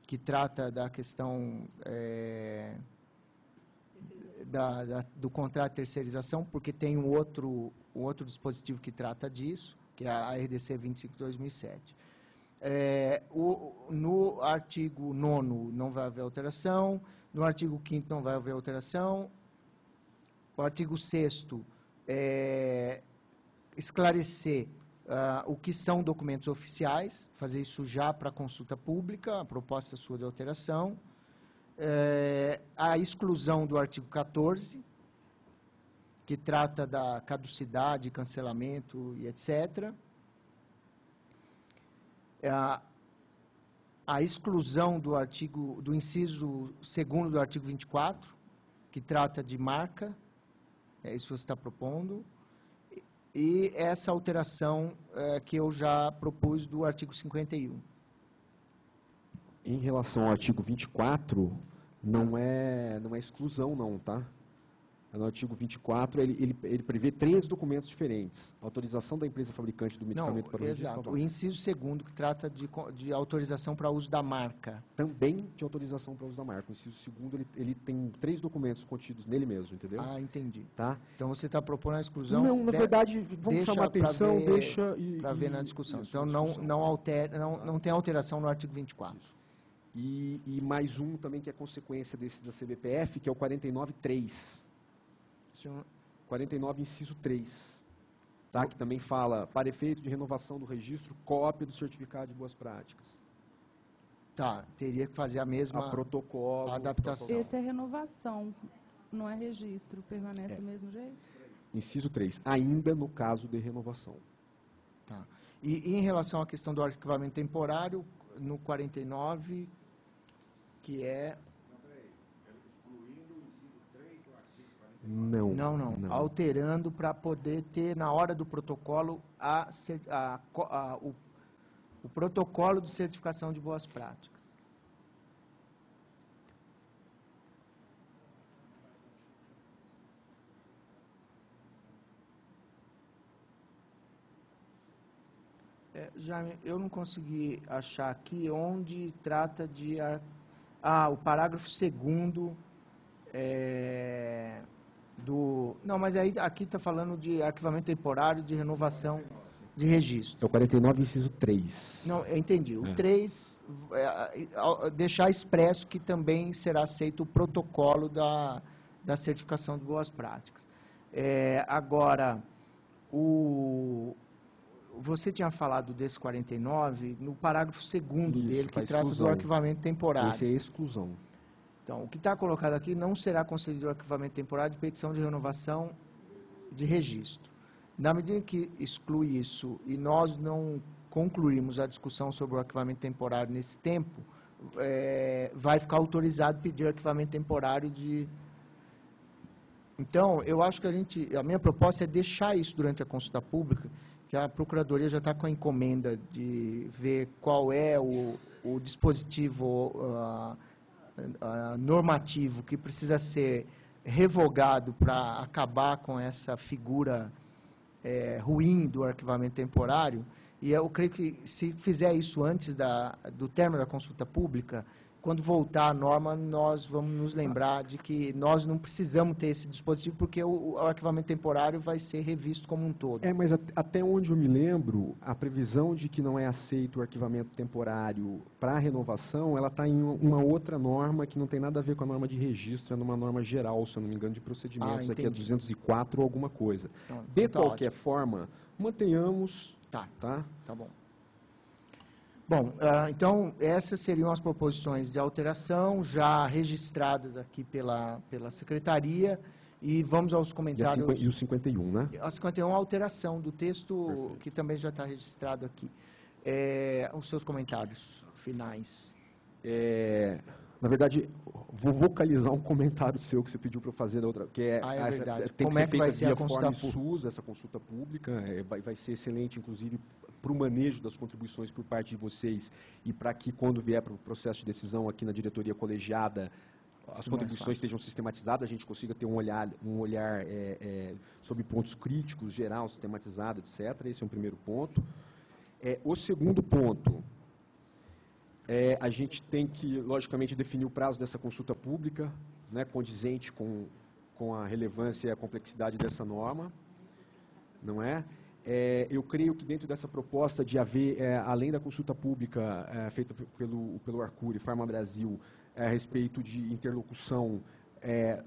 que trata da questão... do contrato de terceirização, porque tem um outro dispositivo que trata disso, que é a RDC 25/2007. No artigo 9º não vai haver alteração, no artigo 5º não vai haver alteração, o artigo 6º esclarecer o que são documentos oficiais, fazer isso já para consulta pública, a proposta sua de alteração, a exclusão do artigo 14, que trata da caducidade, cancelamento e etc. A exclusão do inciso 2º do artigo 24, que trata de marca, isso você está propondo, e essa alteração que eu já propus do artigo 51. Em relação ao artigo 24, não é exclusão, não, tá? No artigo 24, ele prevê 3 documentos diferentes. Autorização da empresa fabricante do medicamento para o registro. Exato. O inciso 2º, que trata de autorização para uso da marca. Também de autorização para uso da marca. O inciso 2º, ele tem 3 documentos contidos nele mesmo, entendeu? Ah, entendi. Tá? Então, você está propondo a exclusão... Não, na verdade, vamos chamar a atenção, para ver na discussão. Isso, então, não tem alteração no artigo 24. e mais um também que é consequência desse da CBPF, que é o 49.3. 49, inciso 3. Tá? Que também fala, para efeito de renovação do registro, cópia do certificado de boas práticas. Tá, teria que fazer a mesma protocolo, adaptação. Esse é renovação, não é registro, permanece do mesmo jeito? Inciso 3, ainda no caso de renovação. Tá. E em relação à questão do arquivamento temporário, no 49, que é... Não. Alterando para poder ter, na hora do protocolo, o protocolo de certificação de boas práticas. Jaime, eu não consegui achar aqui onde trata de... o parágrafo 2º Não, mas aí aqui está falando de arquivamento temporário de renovação de registro. É o 49, inciso 3. Não, eu entendi. O 3, deixar expresso que também será aceito o protocolo da certificação de boas práticas. Agora, você tinha falado desse 49 no parágrafo 2º dele, que trata do arquivamento temporário. Esse é exclusão. Então, o que está colocado aqui não será concedido o arquivamento temporário de petição de renovação de registro. Na medida que exclui isso e nós não concluirmos a discussão sobre o arquivamento temporário nesse tempo, vai ficar autorizado pedir arquivamento temporário de... Então, eu acho que a minha proposta é deixar isso durante a consulta pública, que a Procuradoria já está com a encomenda de ver qual é o dispositivo normativo que precisa ser revogado para acabar com essa figura ruim do arquivamento temporário. E eu creio que, se fizer isso antes do término da consulta pública, quando voltar a norma, nós vamos nos lembrar de que nós não precisamos ter esse dispositivo, porque o arquivamento temporário vai ser revisto como um todo. Mas até onde eu me lembro, a previsão de que não é aceito o arquivamento temporário para renovação, ela está em uma outra norma que não tem nada a ver com a norma de registro, é numa norma geral, se eu não me engano, de procedimentos, aqui é 204 ou alguma coisa. Então, de qualquer forma, mantenhamos... Tá bom. Bom, então, essas seriam as proposições de alteração já registradas aqui pela Secretaria, e vamos aos comentários... E o 51, né? A 51, a alteração do texto, perfeito, que também já está registrado aqui. Os seus comentários finais. Na verdade, vou vocalizar um comentário seu que você pediu para eu fazer da outra, que é verdade. Tem Como que ser vai feita ser via a consulta SUS, essa consulta pública, vai ser excelente, inclusive, para o manejo das contribuições por parte de vocês e para que, quando vier para o processo de decisão aqui na diretoria colegiada, as contribuições estejam sistematizadas, a gente consiga ter um olhar sobre pontos críticos, geral, sistematizado, etc. Esse é um primeiro ponto. O segundo ponto, a gente tem que, logicamente, definir o prazo dessa consulta pública, né, condizente com a relevância e a complexidade dessa norma, não é? Eu creio que dentro dessa proposta de haver, além da consulta pública feita pelo Arcuri, Farma Brasil, a respeito de interlocução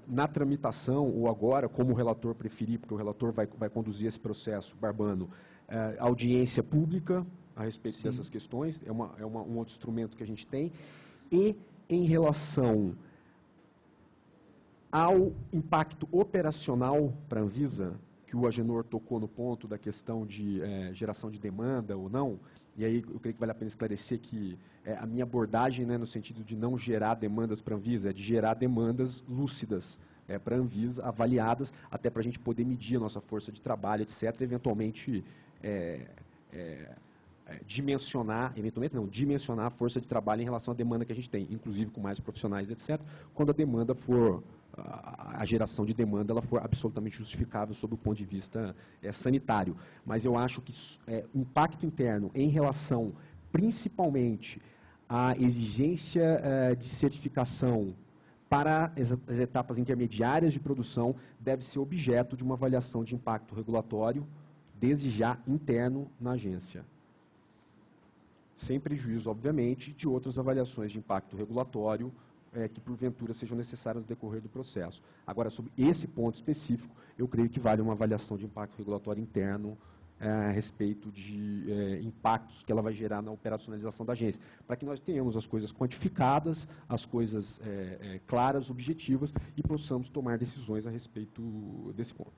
na tramitação, ou agora, como o relator preferir, porque o relator vai conduzir esse processo, Barbano, audiência pública a respeito Sim. dessas questões, um outro instrumento que a gente tem, e em relação ao impacto operacional para a Anvisa, que o Agenor tocou no ponto da questão de geração de demanda ou não, e aí eu creio que vale a pena esclarecer que a minha abordagem, né, no sentido de não gerar demandas para a Anvisa, é de gerar demandas lúcidas para a Anvisa, avaliadas, até para a gente poder medir a nossa força de trabalho, etc., eventualmente dimensionar a força de trabalho em relação à demanda que a gente tem, inclusive com mais profissionais, etc., quando a demanda for... a geração de demanda ela for absolutamente justificável sob o ponto de vista sanitário. Mas eu acho que o impacto interno em relação, principalmente, à exigência de certificação para as etapas intermediárias de produção, deve ser objeto de uma avaliação de impacto regulatório, desde já interno na agência. sem prejuízo, obviamente, de outras avaliações de impacto regulatório que, porventura, sejam necessárias no decorrer do processo. Agora, sobre esse ponto específico, eu creio que vale uma avaliação de impacto regulatório interno a respeito de impactos que ela vai gerar na operacionalização da agência, para que nós tenhamos as coisas quantificadas, as coisas claras, objetivas, e possamos tomar decisões a respeito desse ponto.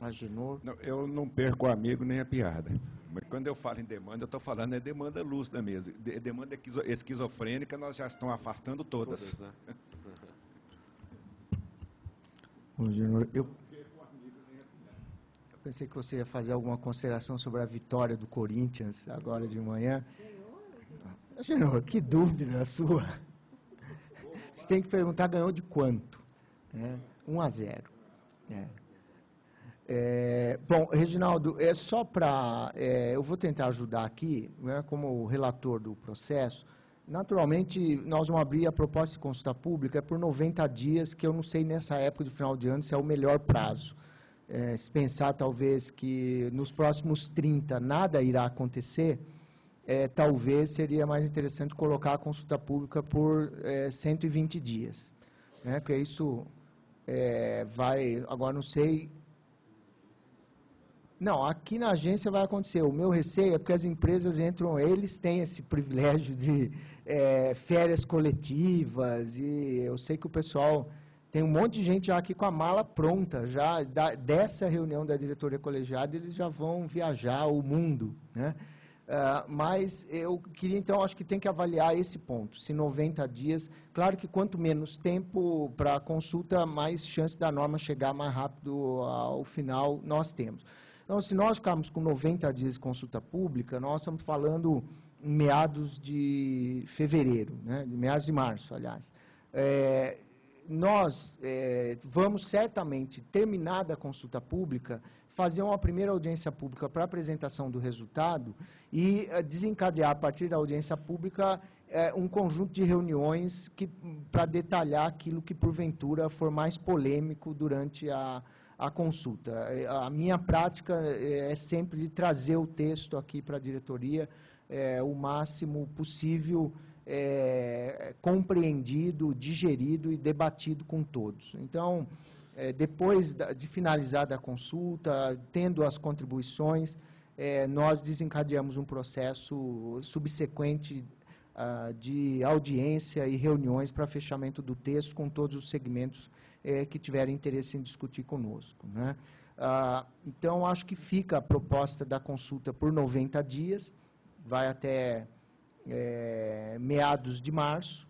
Agenor. Eu não perco o amigo nem a piada. Mas quando eu falo em demanda, eu estou falando é demanda lúcida mesmo. Demanda esquizofrênica, nós já estamos afastando todas. Né? Agenor, eu pensei que você ia fazer alguma consideração sobre a vitória do Corinthians agora de manhã. Agenor, que dúvida a sua. Você tem que perguntar, ganhou de quanto? 1-0. Bom, Reginaldo, só para... eu vou tentar ajudar aqui, né, como relator do processo. Naturalmente, nós vamos abrir a proposta de consulta pública por 90 dias, que eu não sei nessa época de final de ano se é o melhor prazo. Se pensar, talvez, que nos próximos 30 nada irá acontecer, talvez seria mais interessante colocar a consulta pública por 120 dias. Né, porque isso vai... Agora, não sei... Não, aqui na agência vai acontecer. O meu receio é porque as empresas entram, eles têm esse privilégio de férias coletivas, e eu sei que o pessoal, tem um monte de gente já aqui com a mala pronta, já dessa reunião da diretoria colegiada, eles já vão viajar o mundo, né? Mas eu queria, então, acho que tem que avaliar esse ponto, se 90 dias, claro que quanto menos tempo para a consulta, mais chance da norma chegar mais rápido ao final nós temos. Então, se nós ficarmos com 90 dias de consulta pública, nós estamos falando em meados de fevereiro, né? Meados de março, aliás. Nós vamos certamente, terminada a consulta pública, fazer uma primeira audiência pública para apresentação do resultado e desencadear, a partir da audiência pública, um conjunto de reuniões para detalhar aquilo que, porventura, for mais polêmico durante a consulta. A minha prática é sempre de trazer o texto aqui para a diretoria o máximo possível compreendido, digerido e debatido com todos. Então, depois de finalizada a consulta, tendo as contribuições, nós desencadeamos um processo subsequente de audiência e reuniões para fechamento do texto com todos os segmentos que tiverem interesse em discutir conosco, né? Então, acho que fica a proposta da consulta por 90 dias, vai até meados de março.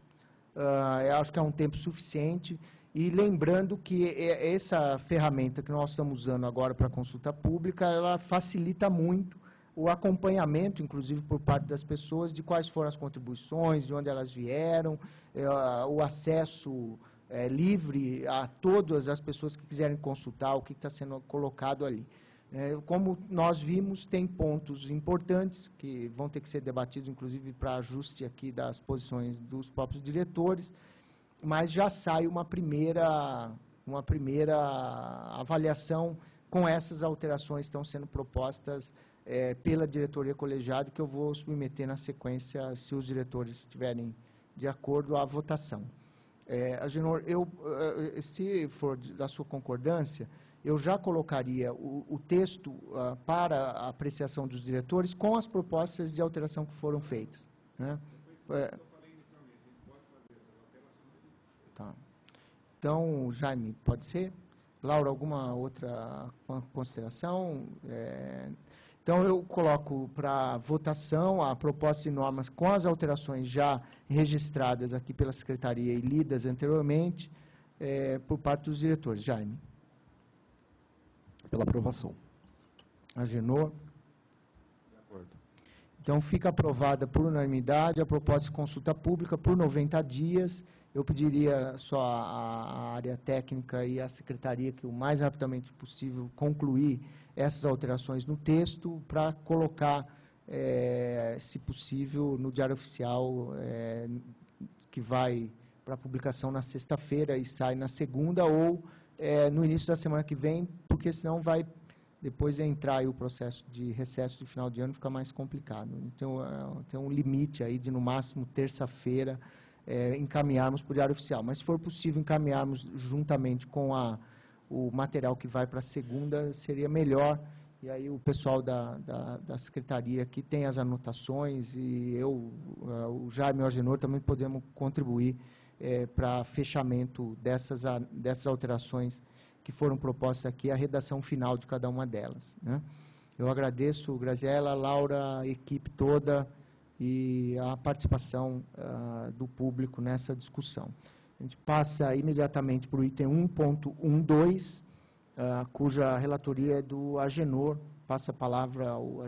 Eu acho que é um tempo suficiente. E lembrando que essa ferramenta que nós estamos usando agora para a consulta pública, ela facilita muito o acompanhamento, inclusive por parte das pessoas, de quais foram as contribuições, de onde elas vieram, o acesso livre a todas as pessoas que quiserem consultar o que está sendo colocado ali. Como nós vimos, tem pontos importantes que vão ter que ser debatidos, inclusive para ajuste aqui das posições dos próprios diretores, mas já sai uma primeira avaliação com essas alterações que estão sendo propostas pela diretoria colegiada, que eu vou submeter na sequência, se os diretores estiverem de acordo, à votação. Agenor, se for da sua concordância, eu já colocaria o texto para a apreciação dos diretores com as propostas de alteração que foram feitas, né? Tá. Então, Jaime, pode ser? Laura, alguma outra consideração? Então, eu coloco para votação a proposta de normas com as alterações já registradas aqui pela Secretaria e lidas anteriormente por parte dos diretores. Jaime. Pela aprovação. Agenor. De acordo. Então, fica aprovada por unanimidade a proposta de consulta pública por 90 dias. Eu pediria só à área técnica e à secretaria que o mais rapidamente possível concluir essas alterações no texto para colocar, se possível, no Diário Oficial, que vai para publicação na sexta-feira e sai na segunda, ou no início da semana que vem, porque senão vai depois entrar aí o processo de recesso de final de ano fica mais complicado. Então, tem um limite aí de, no máximo, terça-feira, encaminharmos para o Diário Oficial. Mas, se for possível encaminharmos juntamente com o material que vai para a segunda, seria melhor. E aí o pessoal da Secretaria aqui tem as anotações e eu, o Jaime e o Agenor, também podemos contribuir para fechamento dessas alterações que foram propostas aqui, a redação final de cada uma delas, né? Eu agradeço, Graziela, Laura, a equipe toda e a participação do público nessa discussão. A gente passa imediatamente para o item 1.12, cuja relatoria é do Agenor. Passa a palavra ao Agenor.